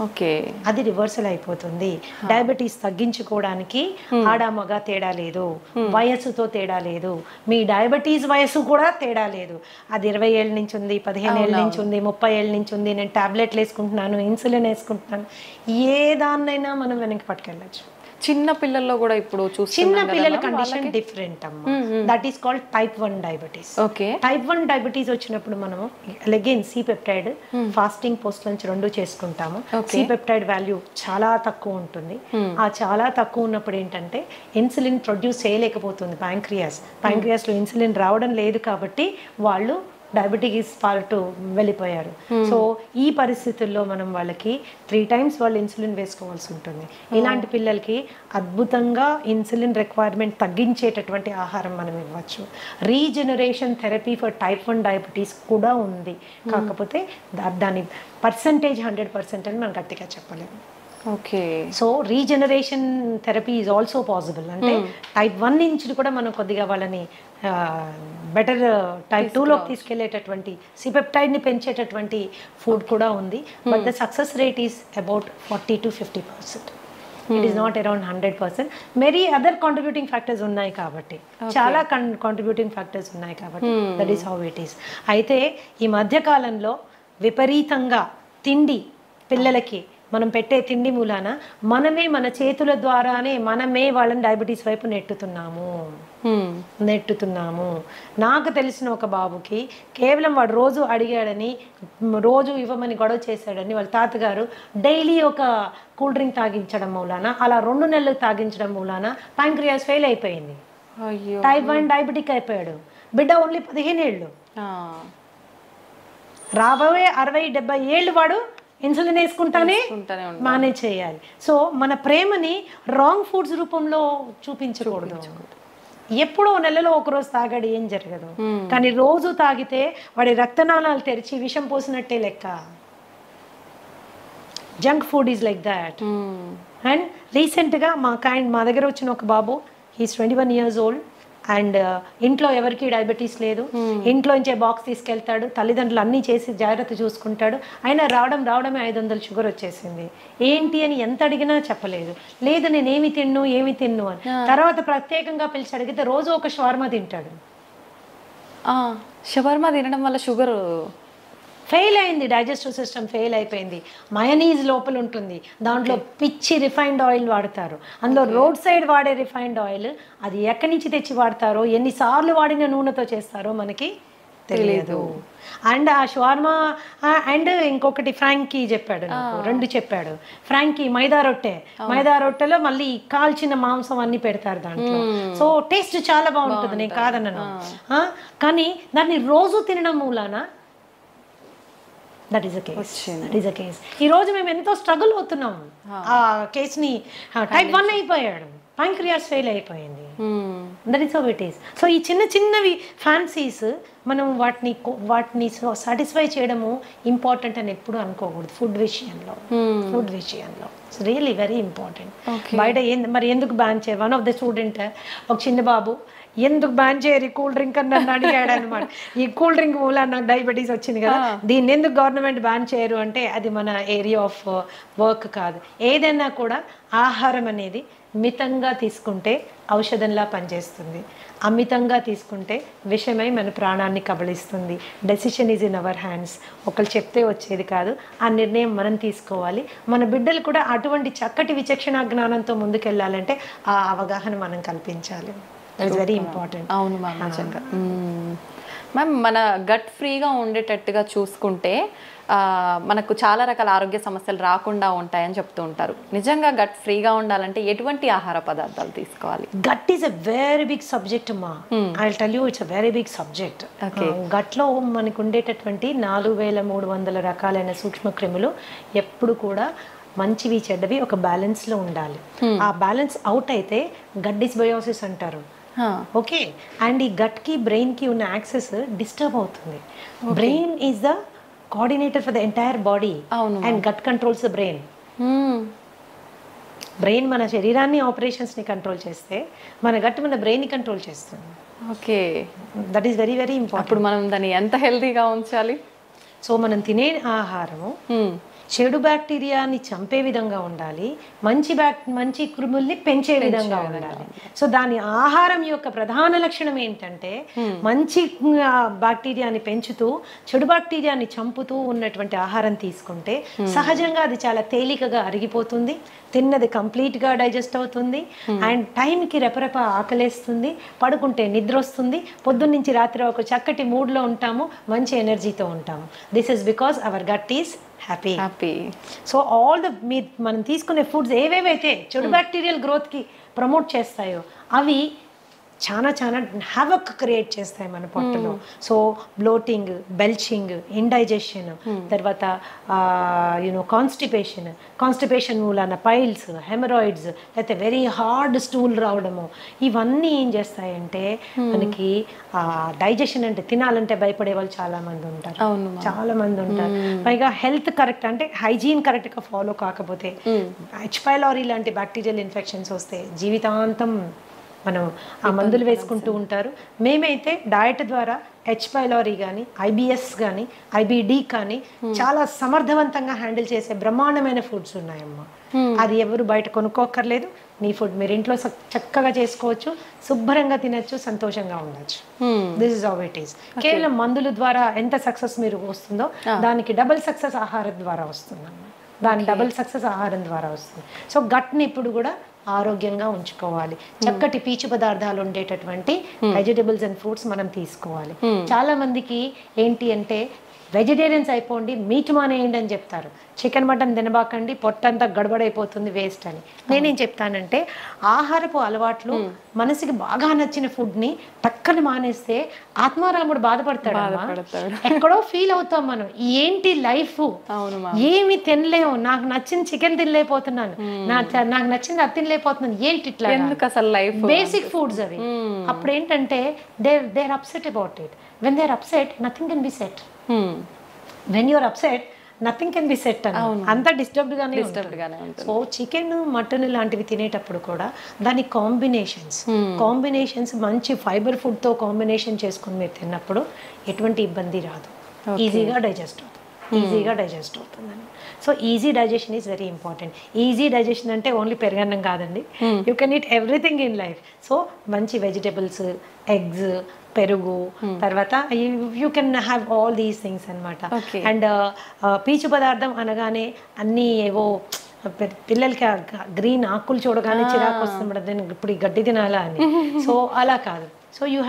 ఓకే, అది రివర్సల్ అయిపోతుంది. డయాబెటీస్ తగ్గించుకోవడానికి ఆడ మగ తేడా లేదు, వయస్సుతో తేడా లేదు, మీ డయాబెటీస్ వయస్సు కూడా తేడా లేదు. అది 20 ఏళ్ళ నుంచి ఉంది, 15 ఏళ్ళ నుంచి ఉంది, 30 ఏళ్ళ నుంచి ఉంది, నేను టాబ్లెట్లు వేసుకుంటున్నాను, ఇన్సులిన్ వేసుకుంటున్నాను, ఏ దాన్నైనా మనం వెనక్కి పట్టుకెళ్ళచ్చు. చిన్న పిల్లల్లో కూడా ఇప్పుడు చిన్న పిల్లల కండిషన్ డిఫరెంట్ అమ్మా. That is called type 1 diabetes. Okay, type 1 diabetes వచ్చినప్పుడు మనము again C peptide fasting post lunch 2 చేసుకుంటాము. సి పెప్టైడ్ వాల్యూ చాలా తక్కువ ఉంటుంది. ఆ చాలా తక్కువ ఉన్నప్పుడు ఏంటంటే ఇన్సులిన్ ప్రొడ్యూస్ చేయలేకపోతుంది ప్యాంక్రియాస్ లో ఇన్సులిన్ రావడం లేదు కాబట్టి వాళ్ళు డయాబెటీస్ పార్ట్ వెళ్ళిపోయారు. సో ఈ పరిస్థితుల్లో మనం వాళ్ళకి 3 times వాళ్ళు ఇన్సులిన్ వేసుకోవాల్సి ఉంటుంది. ఇలాంటి పిల్లలకి అద్భుతంగా ఇన్సులిన్ రిక్వైర్మెంట్ తగ్గించేటటువంటి ఆహారం మనం ఇవ్వచ్చు. Regeneration therapy for type 1 diabetes కూడా ఉంది, కాకపోతే దాని పర్సంటేజ్ 100% అని మనం గట్టిగా చెప్పలేము. Okay, so regeneration therapy is also possible. అంటే టైప్ 1 నుంచి కూడా మనం కొద్దిగా వాళ్ళని బెటర్ టైప్ 2లోకి తీసుకెళ్లేటటువంటి సిపెప్టైడ్ని పెంచేటటువంటి ఫుడ్ కూడా ఉంది. But the success rate is about 40 to 50%. It is not around 100%. Many other contributing factors ఉన్నాయి కాబట్టి, చాలా కాంట్రిబ్యూటింగ్ ఫ్యాక్టర్స్ ఉన్నాయి కాబట్టి that is how it is. అయితే ఈ మధ్యకాలంలో విపరీతంగా తిండి పిల్లలకి మనం పెట్టే తిండి మూలాన మనమే మన చేతుల ద్వారానే మనమే వాళ్ళని డయాబెటీస్ వైపు నెట్టుతున్నాము. నాకు తెలిసిన ఒక బాబుకి కేవలం వాడు రోజు అడిగాడని, రోజు ఇవ్వమని గొడవ చేశాడని వాళ్ళ తాతగారు డైలీ ఒక కూల్ డ్రింక్ తాగించడం మూలాన, అలా 2 నెలలు తాగించడం మూలాన ప్యాంక్రియాస్ ఫెయిల్ అయిపోయింది. టైప్ 1 డయాబెటిక్ అయిపోయాడు. బిడ్డ ఓన్లీ 15 ఏళ్ళు. రాబోయే 60-70 ఏళ్ళు వాడు ఇన్సులిన్ వేసుకుంటానే ఉంటానే ఉంటాం. మేనేజ్ చేయాలి. సో మన ప్రేమని రాంగ్ ఫుడ్స్ రూపంలో చూపించకూడదు. ఎప్పుడో నెలలో ఒకరోజు తాగాడు ఏం జరగదు, కానీ రోజు తాగితే వాడి రక్తనాళాలు తెరిచి విషం పోసినట్టే లెక్క. Junk food is like that. And రీసెంట్గా మా దగ్గర వచ్చిన ఒక బాబు, హీస్ 21 years old, అండ్ ఇంట్లో ఎవరికి డయాబెటీస్ లేదు, ఇంట్లో నుంచే బాక్స్ తీసుకెళ్తాడు, తల్లిదండ్రులు అన్నీ చేసి జాగ్రత్త చూసుకుంటాడు, అయినా రావడమే 500 షుగర్ వచ్చేసింది. ఏంటి అని ఎంత అడిగినా చెప్పలేదు. లేదు నేను ఏమి తిన్ను అని. తర్వాత ప్రత్యేకంగా పిలిచి అడిగితే రోజు ఒక షవర్మా తింటాడు. షవర్మా తినడం వల్ల షుగర్ ఫెయిల్ అయింది, డైజెస్టివ్ సిస్టమ్ ఫెయిల్ అయిపోయింది. మయోనీస్ లోపల ఉంటుంది, దాంట్లో పిచ్చి రిఫైన్డ్ ఆయిల్ వాడతారు. అందులో రోడ్ సైడ్ వాడే రిఫైన్డ్ ఆయిల్, అది ఎక్కడి నుంచి తెచ్చి వాడతారో, ఎన్నిసార్లు వాడిన నూనెతో చేస్తారో మనకి తెలియదు. అండ్ ఆ షవర్మా అండ్ ఇంకొకటి ఫ్రాంకీ చెప్పాడు నాకు, 2 చెప్పాడు. ఫ్రాంకీ మైదా రొట్టెలో మళ్ళీ కాల్చిన మాంసం అన్ని పెడతారు దాంట్లో. సో టేస్ట్ చాలా బాగుంటుంది, నేను కాదన్నాను. కానీ దాన్ని రోజు తినడం మూలాన దట్ ఈస్ అ కేస్. ఈ రోజు మేము ఎంతో స్ట్రగుల్ అవుతున్నాం. ఆ కేసుని type 1 అయిపోయాడు, ప్యాంక్రియాస్ ఫెయిల్ అయిపోయింది. That is how it is. So ఈ చిన్నవి ఫ్యాన్సీస్ మనం వాటిని సాటిస్ఫై చేయడము ఇంపార్టెంట్ అని ఎప్పుడు అనుకోకూడదు. ఫుడ్ విషయంలో ఇట్స్ రియల్లీ వెరీ ఇంపార్టెంట్. బయట మరి ఎందుకు బ్యాన్ చేయ, వన్ ఆఫ్ ద స్టూడెంట్, ఒక చిన్న బాబు, ఎందుకు బ్యాన్ చేయరు కూల్ డ్రింక్ అని నన్ను అడిగాడు అనమాట. ఈ కూల్ డ్రింక్ మూల నాకు డయాబెటీస్ వచ్చింది కదా, దీన్ని ఎందుకు గవర్నమెంట్ బ్యాన్ చేయరు అంటే అది మన ఏరియా ఆఫ్ వర్క్ కాదు. ఏదైనా కూడా ఆహారం అనేది మితంగా తీసుకుంటే ఔషధంలా పనిచేస్తుంది, అమితంగా తీసుకుంటే విషమై మన ప్రాణాన్ని కబళిస్తుంది. Decision is in our hands. ఒకళ్ళు చెప్తే వచ్చేది కాదు, ఆ నిర్ణయం మనం తీసుకోవాలి. మన బిడ్డలు కూడా అటువంటి చక్కటి విచక్షణ జ్ఞానంతో ముందుకెళ్ళాలంటే ఆ అవగాహన మనం కల్పించాలి. That's very important. అవును మ్యామ్, నిజంగా. మ్యామ్, మన గట్ ఫ్రీగా ఉండేటట్టుగా చూసుకుంటే మనకు చాలా రకాల ఆరోగ్య సమస్యలు రాకుండా ఉంటాయని చెప్తూ ఉంటారు. నిజంగా గట్ ఫ్రీగా ఉండాలంటే ఎటువంటి ఆహార పదార్థాలు తీసుకోవాలి? Gut is a very big subject అమ్మా. I will tell you, it's a very big subject. గట్లో మనకు ఉండేటటువంటి 4300 రకాలైన సూక్ష్మ క్రిములు ఎప్పుడు కూడా మంచివి చెడ్డవి ఒక బ్యాలెన్స్లో ఉండాలి. ఆ బ్యాలెన్స్ అవుట్ అయితే గట్ డిస్బయోసిస్ అంటారు. ఓకే, అండ్ ఈ గట్కి బ్రెయిన్కి ఉన్న యాక్సెస్ డిస్టర్బ్ అవుతుంది. Brain is the coordinator for the entire body and gut controls the brain. Brain మన శరీరాన్ని ఆపరేషన్స్ని కంట్రోల్ చేస్తే మన గట్ మన బ్రెయిన్ని కంట్రోల్ చేస్తుంది. Okay, that is very very important. అప్పుడు మనం దాన్ని ఎంత హెల్తీగా ఉంచాలి? సో మనం తినే ఆహారము చెడు బ్యాక్టీరియాని చంపే విధంగా ఉండాలి, మంచి క్రిముల్ని పెంచే విధంగా ఉండాలి. సో దాని ఆహారం యొక్క ప్రధాన లక్షణం ఏంటంటే మంచి బ్యాక్టీరియాని పెంచుతూ చెడు బ్యాక్టీరియాని చంపుతూ ఉన్నటువంటి ఆహారం తీసుకుంటే సహజంగా అది చాలా తేలికగా అరిగిపోతుంది, తిన్నది కంప్లీట్గా డైజెస్ట్ అవుతుంది, అండ్ టైంకి రెపరెప ఆకలేస్తుంది, పడుకుంటే నిద్ర వస్తుంది, పొద్దున్నుంచి రాత్రి ఒక చక్కటి మూడ్లో ఉంటాము, మంచి ఎనర్జీతో ఉంటాము. This is because our gut is happy. So all the మనం తీసుకునే ఫుడ్స్ ఏవేవైతే చెడు బ్యాక్టీరియల్ గ్రోత్కి ప్రమోట్ చేస్తాయో అవి చాలా హ్యావక్ క్రియేట్ చేస్తాయి మన పొట్టలో. సో బ్లోటింగ్, బెల్చింగ్, ఇండైజెషన్, తర్వాత కాన్స్టిపేషన్ మూలాన పైల్స్, హెమరాయిడ్స్, లేకపోతే వెరీ హార్డ్ స్టూల్ రావడము, ఇవన్నీ ఏం చేస్తాయంటే మనకి డైజెషన్ అంటే తినాలంటే భయపడే వాళ్ళు చాలా మంది ఉంటారు. పైగా హెల్త్ కరెక్ట్ అంటే హైజీన్ కరెక్ట్గా ఫాలో కాకపోతే హెచ్ పైలోరీ లాంటి బ్యాక్టీరియల్ ఇన్ఫెక్షన్స్ వస్తే జీవితాంతం మనం ఆ మందులు వేసుకుంటూ ఉంటారు. మేమైతే డయట్ ద్వారా హెచ్ పైలోరీ కానీ, ఐబిఎస్ కానీ, ఐబిడి కానీ చాలా సమర్థవంతంగా హ్యాండిల్ చేసే బ్రహ్మాండమైన ఫుడ్స్ ఉన్నాయమ్మా. అది ఎవరు బయట కొనుక్కోక్కర్లేదు, మీ ఫుడ్ మీరు ఇంట్లో చక్కగా చేసుకోవచ్చు, శుభ్రంగా తినచ్చు, సంతోషంగా ఉండొచ్చు. This is how it is. కేవలం మందుల ద్వారా ఎంత సక్సెస్ మీరు వస్తుందో దానికి డబుల్ సక్సెస్ ఆహారం ద్వారా వస్తుందన్నమాట. డబుల్ సక్సెస్ ఆహారం ద్వారా వస్తుంది. సో గట్ని ఇప్పుడు కూడా ఆరోగ్యంగా ఉంచుకోవాలి. చక్కటి పీచు పదార్థాలు ఉండేటటువంటి వెజిటబుల్స్ అండ్ ఫ్రూట్స్ మనం తీసుకోవాలి. చాలా మందికి ఏంటి అంటే వెజిటేరియన్స్ అయిపోండి, మీట్ మానేయండి అని చెప్తారు. చికెన్ మటన్ తినబాకండి, పొట్టంతా గడబడైపోతుంది, వేస్ట్ అని. నేనేం చెప్తానంటే ఆహారపు అలవాట్లు మనసుకి బాగా నచ్చిన ఫుడ్ని పక్కన మానేస్తే ఆత్మారాముడు బాధపడతాడు. ఎక్కడో ఫీల్ అవుతాం మనం, ఏంటి లైఫ్, ఏమి తినలేము, నాకు నచ్చిన చికెన్ తినలేకపోతున్నాను, నాకు నచ్చింది అది తినలేకపోతున్నాను, ఏంటి ఇట్లా, బేసిక్ ఫుడ్స్ అవి. అప్పుడు ఏంటంటే they are upset about it. When they are upset nothing can be set. When you're upset nothing can be set అని, అంతా డిస్టర్బ్డ్ గానే ఉంటుంది. సో చికెన్ మటన్ లాంటివి తినేటప్పుడు కూడా దాని కాంబినేషన్స్ మంచి ఫైబర్ ఫుడ్తో కాంబినేషన్ చేసుకుని మీరు తిన్నప్పుడు ఎటువంటి ఇబ్బంది రాదు, ఈజీగా డైజెస్ట్ అవుతుందని. So easy digestion is very important. Easy digestion అంటే ఓన్లీ పెరుగన్నం కాదండి, you can eat everything in life. So మంచి వెజిటబుల్స్, ఎగ్స్, పెరుగు, తర్వాత you can have all these things అనమాట. అండ్ పీచు పదార్థం అనగానే అన్నీ ఏవో పిల్లలకి గ్రీన్ ఆకులు చూడగానే చిరాకు వస్తుంది, నేను ఇప్పుడు ఈ గడ్డి తినాలా అని. సో అలా కాదు. So you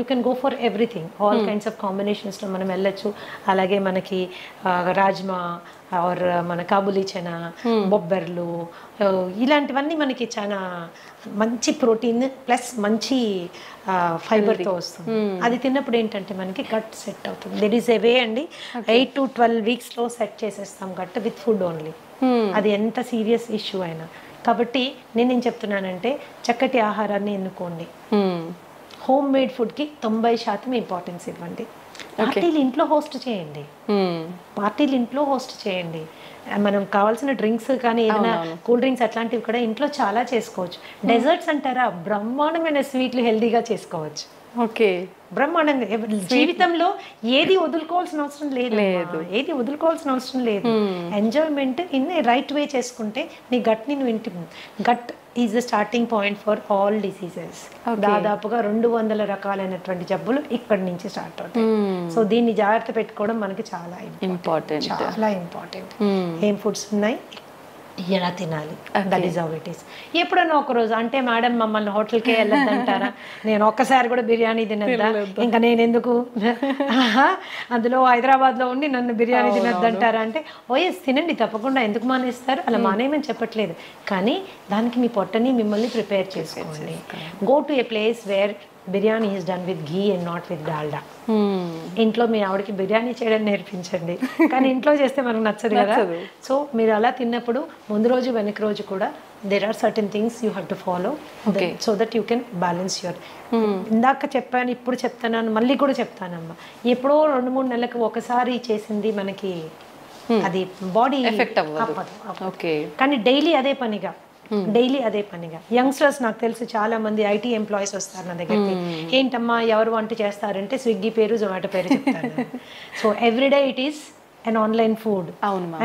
can go for everything, all kinds of కాంబినేషన్స్లో మనం వెళ్ళొచ్చు. అలాగే మనకి రాజ్మా ఆర్ మన కాబూలీ చనా, బొబ్బర్లు, ఇలాంటివన్నీ మనకి చాలా మంచి ప్రోటీన్ ప్లస్ మంచి ఫైబర్తో వస్తుంది. అది తిన్నప్పుడు ఏంటంటే మనకి గట్ సెట్ అవుతుంది. దెర్ ఈస్ ఎ వే అండి, 8 to 12 weeksలో సెట్ చేసేస్తాం గట్ విత్ ఫుడ్ ఓన్లీ. అది ఎంత సీరియస్ ఇష్యూ అయినా. కాబట్టి నేనేం చెప్తున్నానంటే చక్కటి ఆహారాన్ని ఎన్నుకోండి. హోమ్ మేడ్ ఫుడ్కి 90% ఇంపార్టెన్స్ ఇవ్వండి. పార్టీలు ఇంట్లో హోస్ట్ చేయండి. మనం కావాల్సిన డ్రింక్స్ కానీ ఏదైనా కూల్ డ్రింక్స్ అట్లాంటివి కూడా ఇంట్లో చాలా చేసుకోవచ్చు. డెజర్ట్స్ అంటారా, బ్రహ్మాండమైన స్వీట్లు హెల్దీగా చేసుకోవచ్చు. ఓకే, బ్రహ్మాండంగా. జీవితంలో ఏది వదులుకోవాల్సిన అవసరం లేదు, ఎంజాయ్మెంట్ ఇన్ రైట్ వే చేసుకుంటే నీ గట్ని నువ్వు gut is the starting point for all diseases. దాదాపుగా 200 రకాలైనటువంటి జబ్బులు ఇక్కడి నుంచి స్టార్ట్ అవుతాయి. సో దీన్ని జాగ్రత్త పెట్టుకోవడం మనకి చాలా ఇంపార్టెంట్. ఏం ఫుడ్స్ ఉన్నాయి, ఎలా తినాలి, that is how it is. ఎప్పుడైనా ఒకరోజు అంటే మేడం మమ్మల్ని హోటల్కే వెళ్ళొద్దంటారా, నేను ఒక్కసారి కూడా బిర్యానీ తినద్దా, ఇంకా నేను ఎందుకు అందులో హైదరాబాద్లో ఉండి నన్ను బిర్యానీ తినద్దంటారా అంటే ఓఎస్ తినండి తప్పకుండా, ఎందుకు మానేస్తారు, అలా మానేయమని చెప్పట్లేదు. కానీ దానికి మీ పొట్టని మిమ్మల్ని ప్రిపేర్ చేసుకోండి. Go to A place where biryani is done with ghee and not with Dalda. ఇంట్లో మీ ఆవిడకి బిర్యానీ చేయడం నేర్పించండి, కానీ ఇంట్లో చేస్తే మనకు నచ్చదు కదా. సో మీరు అలా తిన్నప్పుడు ముందు రోజు వెనక రోజు కూడా there are certain things you have to follow so that you can balance your. ఇందాక చెప్పాను, ఇప్పుడు చెప్తాను, మళ్ళీ కూడా చెప్తానమ్మా, ఎప్పుడో 2-3 నెలలకు ఒకసారి చేసింది మనకి అది బాడీ ఎఫెక్ట్ అవ్వదు. కానీ డైలీ అదే పనిగా యంగ్స్టర్స్, నాకు తెలుసు చాలా మంది ఐటీ ఎంప్లాయీస్ వస్తారు నా దగ్గరికి, ఏంటమ్మా ఎవరు వంట చేస్తారంటే స్విగ్గీ పేరు, జొమాటో పేరు చెప్తాను. So everyday it is and online food.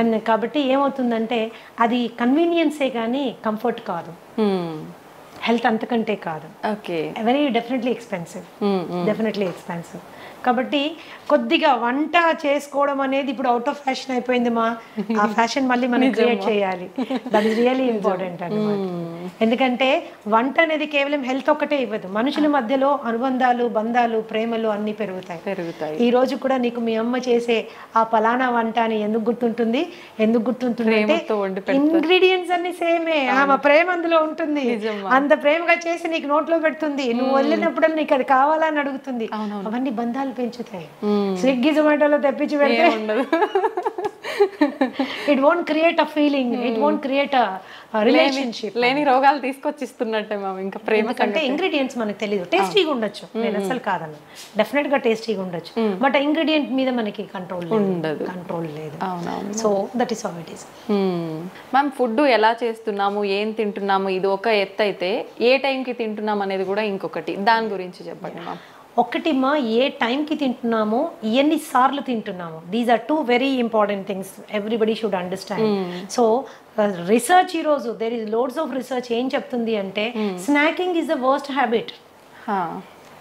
And కాబట్టి ఏమవుతుందంటే అది కన్వీనియన్సే కానీ కంఫర్ట్ కాదు, హెల్త్ అంతకంటే కాదు. Very definitely expensive. కాబట్టి కొద్దిగా వంట చేసుకోవడం అనేది ఇప్పుడు అవుట్ ఆఫ్ ఫ్యాషన్ అయిపోయింది మా, ఆ ఫ్యాషన్ మళ్ళీ మనం క్రియేట్ చేయాలి. దట్ ఈస్ రియల్లీ ఇంపార్టెంట్ అన్నమాట. ఎందుకంటే వంట అనేది కేవలం హెల్త్ ఒక్కటే ఇవ్వదు, మనుషుల మధ్యలో అనుబంధాలు, బంధాలు, ప్రేమలు అన్నీ పెరుగుతాయి. ఈ రోజు కూడా నీకు మీ అమ్మ చేసే ఆ పలానా వంట అని ఎందుకు గుర్తుంటుంది అంటే ఇంగ్రీడియంట్స్ అన్ని సేమే, ఆమె ప్రేమ అందులో ఉంటుంది, అంత ప్రేమగా చేసి నీకు నోట్లో పెడుతుంది, నువ్వు వెళ్ళినప్పుడు నీకు అది కావాలని అడుగుతుంది. అవన్నీ బంధాలు పెంచుతాయి. స్విగ్గీ జొమాటోలో తెప్పించి పెడితే it won't create a feeling, it won't create a relationship. లేని రోగాలు తీసుకొచ్చిస్తున్నట్టే మేము. ఇంకా ప్రేమ కంటే ఇంగ్రీడియంట్స్ మనకు తెలియదు. టేస్టీగా ఉండొచ్చు, నేను అసలు కాదన్నా, డెఫినెట్ గా టేస్టీగా ఉండొచ్చు, బట్ ఇంగ్రీడియంట్ మీద మనకి కంట్రోల్ లేదు. So that is how it is. Ma'am, food ఎలా చేస్తున్నాము, ఏం తింటున్నాము, ఇది ఒక ఎత్తు అయితే ఏ టైంకి తింటున్నాం అనేది కూడా ఇంకొకటి, దాని గురించి చెప్పండి మ్యామ్. ఒకటి మా, ఏ టైంకి తింటున్నామో, ఎన్నిసార్లు తింటున్నామో, these are 2 very important things everybody should understand. So research ఈరోజు there is loads of research ఏం చెప్తుంది అంటే snacking is the worst habit.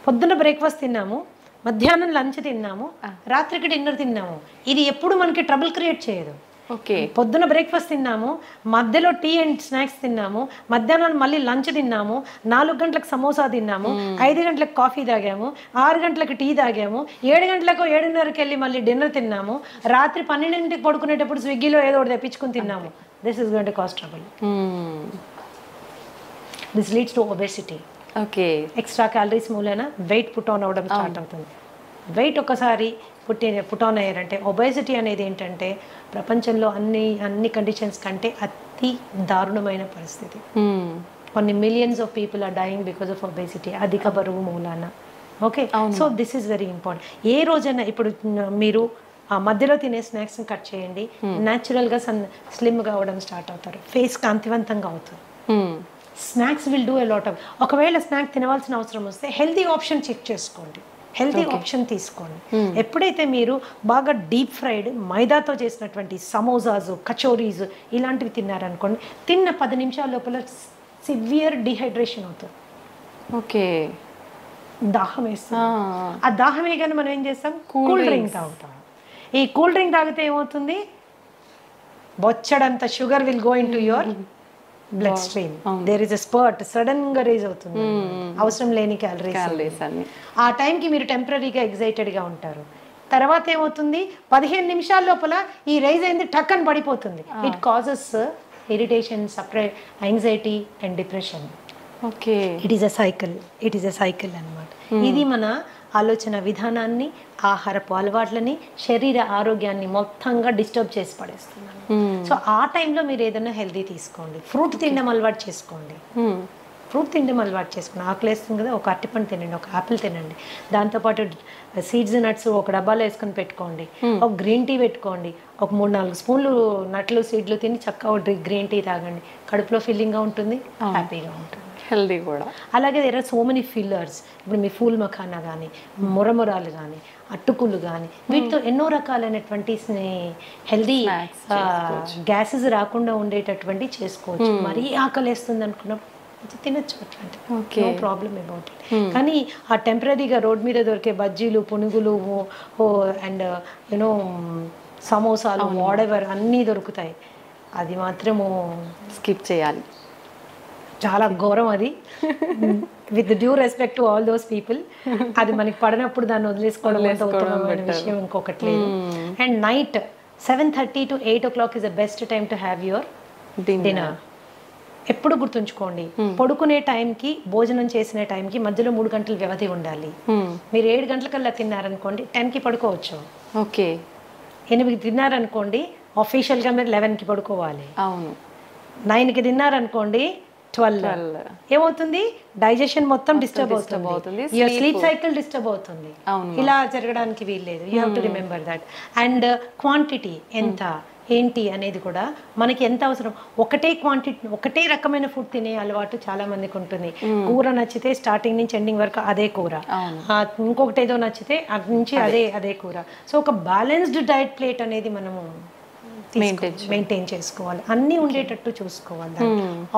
పొద్దున్న బ్రేక్ఫాస్ట్ తిన్నాము, మధ్యాహ్నం లంచ్ తిన్నాము, రాత్రికి డిన్నర్ తిన్నాము, ఇది ఎప్పుడు మనకి ట్రబుల్ క్రియేట్ చేయదు. ఓకే. పొద్దున బ్రేక్ఫాస్ట్ తిన్నాము, మధ్యలో టీ అండ్ స్నాక్స్ తిన్నాము, మధ్యాహ్నం మళ్ళీ లంచ్ తిన్నాము, 4 గంటలకు సమోసా తిన్నాము, 5 గంటలకు కాఫీ తాగాము, 6 గంటలకు టీ తాగాము, 7 గంటలకు 7:30కి వెళ్ళి మళ్ళీ డిన్నర్ తిన్నాము, రాత్రి 12ంటికి పడుకునేటప్పుడు స్విగ్గీలో ఏదో ఒకటి తెప్పించుకుని తిన్నాము. This is going to cost trouble. This leads to obesity. Okay. Extra calories మూలన వెయిట్ పుట్ ఆన్ అవ్వడం స్టార్ట్ అవుతుంది. వెయిట్ ఒకసారి పుట్ ఆన్ అయ్యారంటే ఒబెసిటీ అనేది ఏంటంటే ప్రపంచంలో అన్ని కండిషన్స్ కంటే అతి దారుణమైన పరిస్థితి. కొన్ని millions of people are dying because of obesity, అధిక బరువు మూలాన. Okay, so this is very important. ఏ రోజైనా ఇప్పుడు మీరు ఆ మధ్యలో తినే స్నాక్స్ని కట్ చేయండి, న్యాచురల్గా స్లిమ్గా అవ్వడం స్టార్ట్ అవుతారు, ఫేస్ కాంతివంతంగా అవుతుంది. Snacks will do a lot of. ఒకవేళ స్నాక్ తినవలసిన అవసరం వస్తే హెల్తీ ఆప్షన్ చెక్ చేసుకోండి, హెల్తీ ఆప్షన్ తీసుకోండి. ఎప్పుడైతే మీరు బాగా డీప్ ఫ్రైడ్ మైదాతో చేసినటువంటి సమోసాస్, కచోరీస్ ఇలాంటివి తిన్నారనుకోండి, తిన్న 10 నిమిషాల లోపల సివియర్ డిహైడ్రేషన్ అవుతుంది. ఓకే. దాహం వేస్తుంది. ఆ దాహం వేయగానే మనం ఏం చేస్తాం, కూల్ డ్రింక్ తాగుతాం. ఈ కూల్ డ్రింక్ తాగితే ఏమవుతుంది, బొచ్చడంత sugar will go into your blood stream. There is a spurt, sudden గా రేజ్ అవుతుంది, అవసరం లేని క్యాలరీస్. ఆ టైంకి మీరు టెంపరీగా ఎగ్జైటెడ్గా ఉంటారు. తర్వాత ఏమవుతుంది, 15 నిమిషాల లోపల ఈ రైజ్ అయింది టక్కని పడిపోతుంది. It causes irritation, anxiety and depression. Okay. It is a cycle అన్నమాట. ఇది మన ఆలోచన విధానాన్ని, ఆహారపు అలవాట్లని, శరీర ఆరోగ్యాన్ని మొత్తంగా డిస్టర్బ్ చేసి పడేస్తున్నాను. సో ఆ టైంలో మీరు ఏదైనా హెల్దీ తీసుకోండి, ఫ్రూట్ తినడం అలవాటు చేసుకోండి. ఆకలి వేస్తుంది కదా, ఒక అరటిపండు తినండి, ఒక ఆపిల్ తినండి, దాంతోపాటు సీడ్స్ నట్స్ ఒక డబ్బాలో వేసుకొని పెట్టుకోండి, ఒక గ్రీన్ టీ పెట్టుకోండి, ఒక 3-4 స్పూన్లు నట్లు సీడ్లు తిని చక్కగా గ్రీన్ టీ తాగండి. కడుపులో ఫిల్లింగ్గా ఉంటుంది, హ్యాపీగా ఉంటుంది, హెల్దీ కూడా. అలాగే there are so many fillers. ఇప్పుడు మీ ఫూల్ మఖానా కానీ, మురమురాలు కానీ, అట్టుకులు కానీ, వీటితో ఎన్నో రకాలైనటువంటి హెల్దీ గ్యాసెస్ రాకుండా ఉండేటటువంటి చేసుకోవచ్చు. మరీ ఆకలి వేస్తుంది అనుకున్నప్పుడు తినచ్చు, అట్లాంటి నో ప్రాబ్లమ్ అబౌట్ ఇట్. కానీ ఆ టెంపరీగా రోడ్ మీద దొరికే బజ్జీలు, పునుగులు అండ్ యూనో సమోసాలు, వాడెవర్ అన్నీ దొరుకుతాయి, అది మాత్రము స్కిప్ చేయాలి. చాలా ఘోరం అది. With due respect to all those people, అది మనకి పడినప్పుడు దాన్ని వదిలేసుకోవడం ఉత్తమమైన విషయం ఇంకొకటి లేదు. And night 7:30 to 8 o'clock is the best time to have your dinner. ఎప్పుడు గుర్తుంచుకోండి, పడుకునే టైంకి, భోజనం చేసిన టైంకి మధ్యలో 3 గంటల వ్యవధి ఉండాలి. మీరు 7 గంటలకల్లా తిన్నారనుకోండి, 10కి పడుకోవచ్చు. ఓకే. 8కి తిన్నారనుకోండి, ఆఫీషియల్గా మీరు 11కి పడుకోవాలి. అవును. 9కి తిన్నారనుకోండి, 12 ఏమవుతుంది, డైజెషన్ మొత్తం డిస్టర్బ్ అవుతుంది, యువర్ స్లీప్ సైకిల్ డిస్టర్బ్ అవుతుంది. ఇలా జరగడానికి వీల్లేదు. You have to remember that. And quantity ఎంత ఏంటి అనేది కూడా మనకి ఎంత అవసరం. ఒకటే రకమైన ఫుడ్ తినే అలవాటు చాలా మందికి ఉంటుంది. కూర నచ్చితే స్టార్టింగ్ నుంచి ఎండింగ్ వరకు అదే కూర, ఇంకొకటి ఏదో నచ్చితే అటు నుంచి అదే కూర. సో ఒక బ్యాలెన్స్డ్ డైట్ ప్లేట్ అనేది మనము మెయింటైన్ చేసుకోవాలి, అన్నీ ఉండేటట్టు చూసుకోవాలి,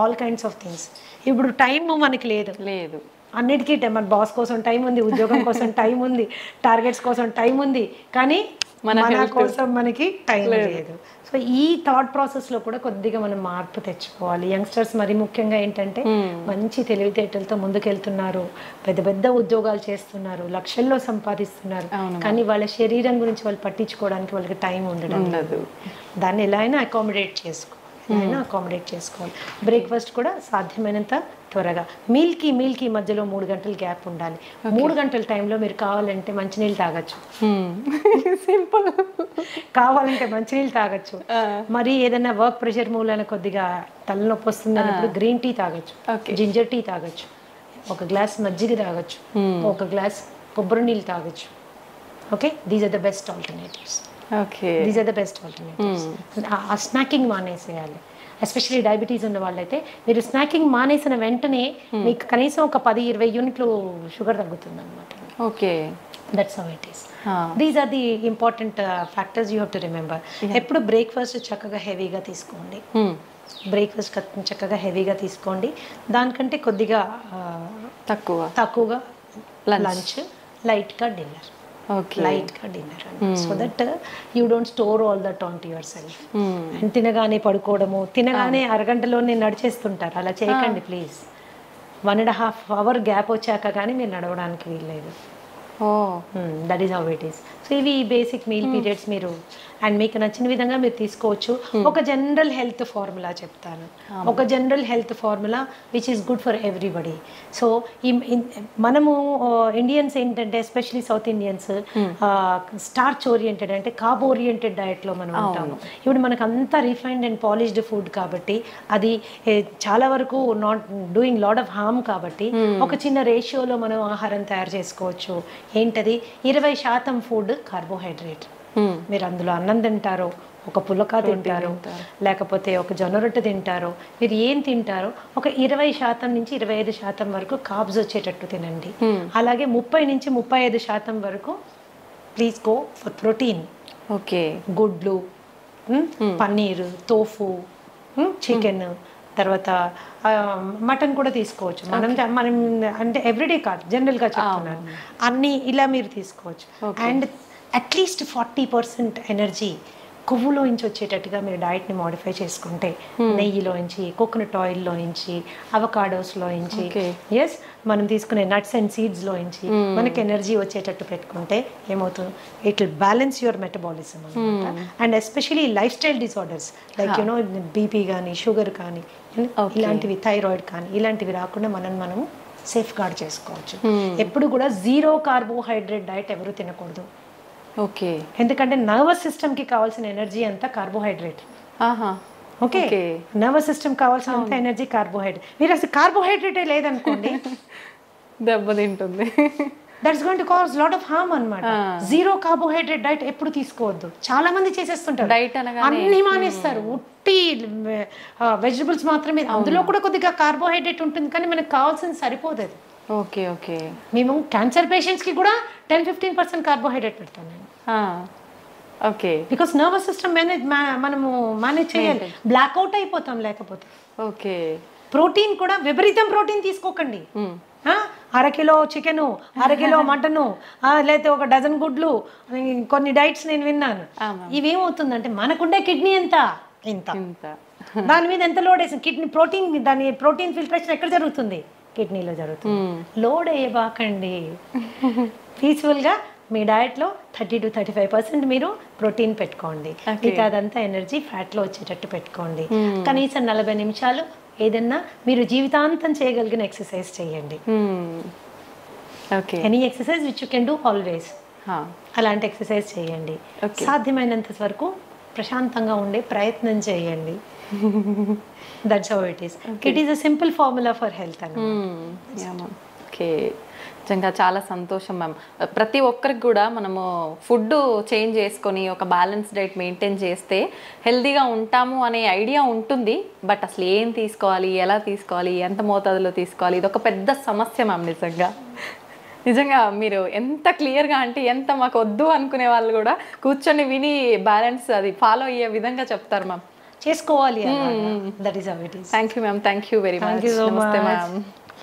ఆల్ కైండ్స్ ఆఫ్ థింగ్స్. ఇప్పుడు టైం మనకి లేదు, అన్నిటికీ మన బాస్ కోసం టైం ఉంది, ఉద్యోగం కోసం టైం ఉంది, టార్గెట్స్ కోసం టైం ఉంది, కానీ మన కోసం మనకి టైం లేదు. సో ఈ థాట్ ప్రాసెస్లో కూడా కొద్దిగా మనం మార్పు తెచ్చుకోవాలి. యంగ్స్టర్స్ మరి ముఖ్యంగా ఏంటంటే మంచి తెలివితేటలతో ముందుకెళ్తున్నారు, పెద్ద పెద్ద ఉద్యోగాలు చేస్తున్నారు, లక్షల్లో సంపాదిస్తున్నారు, కానీ వాళ్ళ శరీరం గురించి వాళ్ళు పట్టించుకోవడానికి వాళ్ళకి టైం ఉండడం లేదు. దాన్ని ఎలా అయినా అకామిడేట్ చేసుకోవాలి. బ్రేక్ఫాస్ట్ కూడా సాధ్యమైనంత త్వరగా, మీల్కి మధ్యలో 3 గంటల గ్యాప్ ఉండాలి. 3 గంటల టైంలో మీరు కావాలంటే మంచినీళ్ళు తాగొచ్చు, సింపుల్. కావాలంటే మంచినీళ్ళు తాగొచ్చు. మరి ఏదైనా వర్క్ ప్రెషర్ మూలన కొద్దిగా తలనొప్పి వస్తుంది అన్నప్పుడు గ్రీన్ టీ తాగొచ్చు, జింజర్ టీ తాగొచ్చు, ఒక గ్లాస్ మజ్జిగ తాగొచ్చు, ఒక గ్లాస్ కొబ్బరి నీళ్ళు తాగొచ్చు. Okay, these are the best alternatives. ఆ స్నాకింగ్ మానేసేయాలి. ఎస్పెషల్లీ డయాబెటీస్ ఉన్న వాళ్ళైతే మీరు స్నాకింగ్ మానేసిన వెంటనే మీకు కనీసం ఒక 10-20 యూనిట్లు షుగర్ తగ్గుతుంది అనమాట. Okay, that's how it is. These are the important factors you have to remember. ఎప్పుడు బ్రేక్ఫాస్ట్ చక్కగా హెవీగా తీసుకోండి, దానికంటే కొద్దిగా తక్కువగా లంచ్, లైట్గా డిన్నర్. ఓకే లైట్గా డిన్నర్ అండి. So that you don't store all that on to yourself. And తినగానే పడుకోవడము, తినగానే అరగంటలో నేను నడిచేస్తుంటారు, అలా చేయకండి ప్లీజ్. 1.5 hour గ్యాప్ వచ్చాక కానీ మీరు నడవడానికి వీల్లేదు. Oh that is how it is. So ఇవి బేసిక్ మీల్ పీరియడ్స్ మీరు అండ్ మీకు నచ్చిన విధంగా మీరు తీసుకోవచ్చు. ఒక జనరల్ హెల్త్ ఫార్ములా చెప్తాను, ఒక general health formula which is good for everybody. So మనము ఇండియన్స్ ఏంటంటే especially south Indians starch oriented అంటే కార్బ్ ఓరియంటెడ్ డయట్లో మనం ఉంటాము. ఇప్పుడు మనకు అంతా రిఫైన్డ్ అండ్ పాలిష్డ్ ఫుడ్ కాబట్టి అది చాలా వరకు not doing lot of harm కాబట్టి ఒక చిన్న రేషియోలో మనం ఆహారం తయారు చేసుకోవచ్చు. ఏంటది? 20% ఫుడ్ కార్బోహైడ్రేట్. మీరు అందులో అన్నం తింటారో, ఒక పులక తింటారో, లేకపోతే ఒక జొన్న రొట్టె తింటారో, మీరు ఏం తింటారో ఒక 20% నుంచి 25% వరకు కార్బ్స్ వచ్చేటట్టు తినండి. అలాగే 30 నుంచి 35% వరకు please go for protein. Okay, గుడ్లు, పన్నీర్, తోఫు, చికెన్, తర్వాత మటన్ కూడా తీసుకోవచ్చు. మనం అంటే ఎవ్రీడే కాదు, జనరల్గా చెప్తున్నాను, అన్నీ ఇలా మీరు తీసుకోవచ్చు. అండ్ అట్లీస్ట్ 40% ఎనర్జీ కొవ్వులోంచి వచ్చేటట్టుగా మీరు డైట్ని మోడిఫై చేసుకుంటే, నెయ్యిలోంచి, కోకోనట్ ఆయిల్లోంచి, అవకాడోస్లోంచి, ఎస్ మనం తీసుకునే నట్స్ అండ్ సీడ్స్లోంచి మనకి ఎనర్జీ వచ్చేటట్టు పెట్టుకుంటే ఏమవుతుంది? It will balance your metabolism అనమాట. And especially lifestyle disorders like you know BP కానీ, షుగర్ కానీ, ఇలాంటివి, థైరాయిడ్ కానీ, ఇలాంటివి రాకుండా మనము సేఫ్ గార్డ్ చేసుకోవచ్చు. ఎప్పుడు కూడా 0 కార్బోహైడ్రేట్ డైట్ ఎవరు తినకూడదు. ఓకే, ఎందుకంటే నర్వస్ సిస్టమ్కి కావాల్సిన ఎనర్జీ అంతా కార్బోహైడ్రేట్. ఓకే, నర్వస్ సిస్టమ్ కావాల్సినంత ఎనర్జీ కార్బోహైడ్రేట్. మీరు అసలు కార్బోహైడ్రేటే లేదనుకోండి, దెబ్బతింటుంది. That's going to cause lot of harm అన్నమాట. 0 కార్బోహైడ్రేట్ డైట్ ఎప్పుడు తీసుకోవద్దు. చాలా మంది చేసేస్తుంటారు, డైట్ అనగానే అన్ని మానేస్తారు, ఉట్టి వెజిటబుల్స్ మాత్రమే. అందులో కూడా కొద్దిగా కార్బోహైడ్రేట్ ఉంటుంది, కానీ మనకు కావాల్సింది సరిపోదు అది. ఓకే ఓకే, మేము క్యాన్సర్ పేషెంట్స్కి కూడా 10-15% కార్బోహైడ్రేట్ పెడతాం నేను. ఓకే, బికాస్ నర్వస్ సిస్టమ్ మనము మేనేజ్ చేయాలి, బ్లాక్అవుట్ అయిపోతాం లేకపోతే. ఓకే, ప్రోటీన్ కూడా విపరీతం ప్రోటీన్ తీసుకోకండి. 1/2 కిలో చికెను, 1/2 కిలో మటను, లేకపోతే ఒక డజన్ గుడ్లు, కొన్ని డైట్స్ నేను విన్నాను. ఇవేమవుతుందంటే మనకుండే కిడ్నీ ఎంత ఇంత, దాని మీద ఎంత లోడ్ వేసింది కిడ్నీ ప్రోటీన్, దాని ప్రోటీన్ ఫిల్ట్రేషన్ ఎక్కడ జరుగుతుంది? కిడ్నీలో జరుగుతుంది. లోడ్ వేయబాకండి. పీస్ఫుల్గా మీ డయట్లో 30-35% మీరు ప్రోటీన్ పెట్టుకోండి. మిగతా అదంతా ఎనర్జీ ఫ్యాట్లో వచ్చేటట్టు పెట్టుకోండి. కనీసం 40 నిమిషాలు ఏదన్నా మీరు జీవితాంతం చేయగలిగిన ఎక్సర్సైజ్ చేయండి. Any exercise which you can do always, అలాంటి ఎక్సర్సైజ్ చేయండి. సాధ్యమైనంత వరకు ప్రశాంతంగా ఉండే ప్రయత్నం చేయండి. That's how it is. It is a simple formula for health అన్నమాట. ఓకే, నిజంగా చాలా సంతోషం మ్యామ్. ప్రతి ఒక్కరికి కూడా మనము ఫుడ్ చేంజ్ చేసుకొని ఒక బ్యాలెన్స్ డైట్ మెయింటైన్ చేస్తే హెల్తీగా ఉంటాము అనే ఐడియా ఉంటుంది. బట్ అసలు ఏం తీసుకోవాలి, ఎలా తీసుకోవాలి, ఎంత మోతాదులో తీసుకోవాలి, ఇది ఒక పెద్ద సమస్య మ్యామ్. నిజంగా మీరు ఎంత క్లియర్గా అంటే ఎంత మాకు వద్దు అనుకునే వాళ్ళు కూడా కూర్చొని విని బ్యాలెన్స్ అది ఫాలో అయ్యే విధంగా చెప్తారు మ్యామ్. చేసుకోవాలి. That is how it is. Thank you ma'am, thank you very much. నమస్తే మ్యామ్.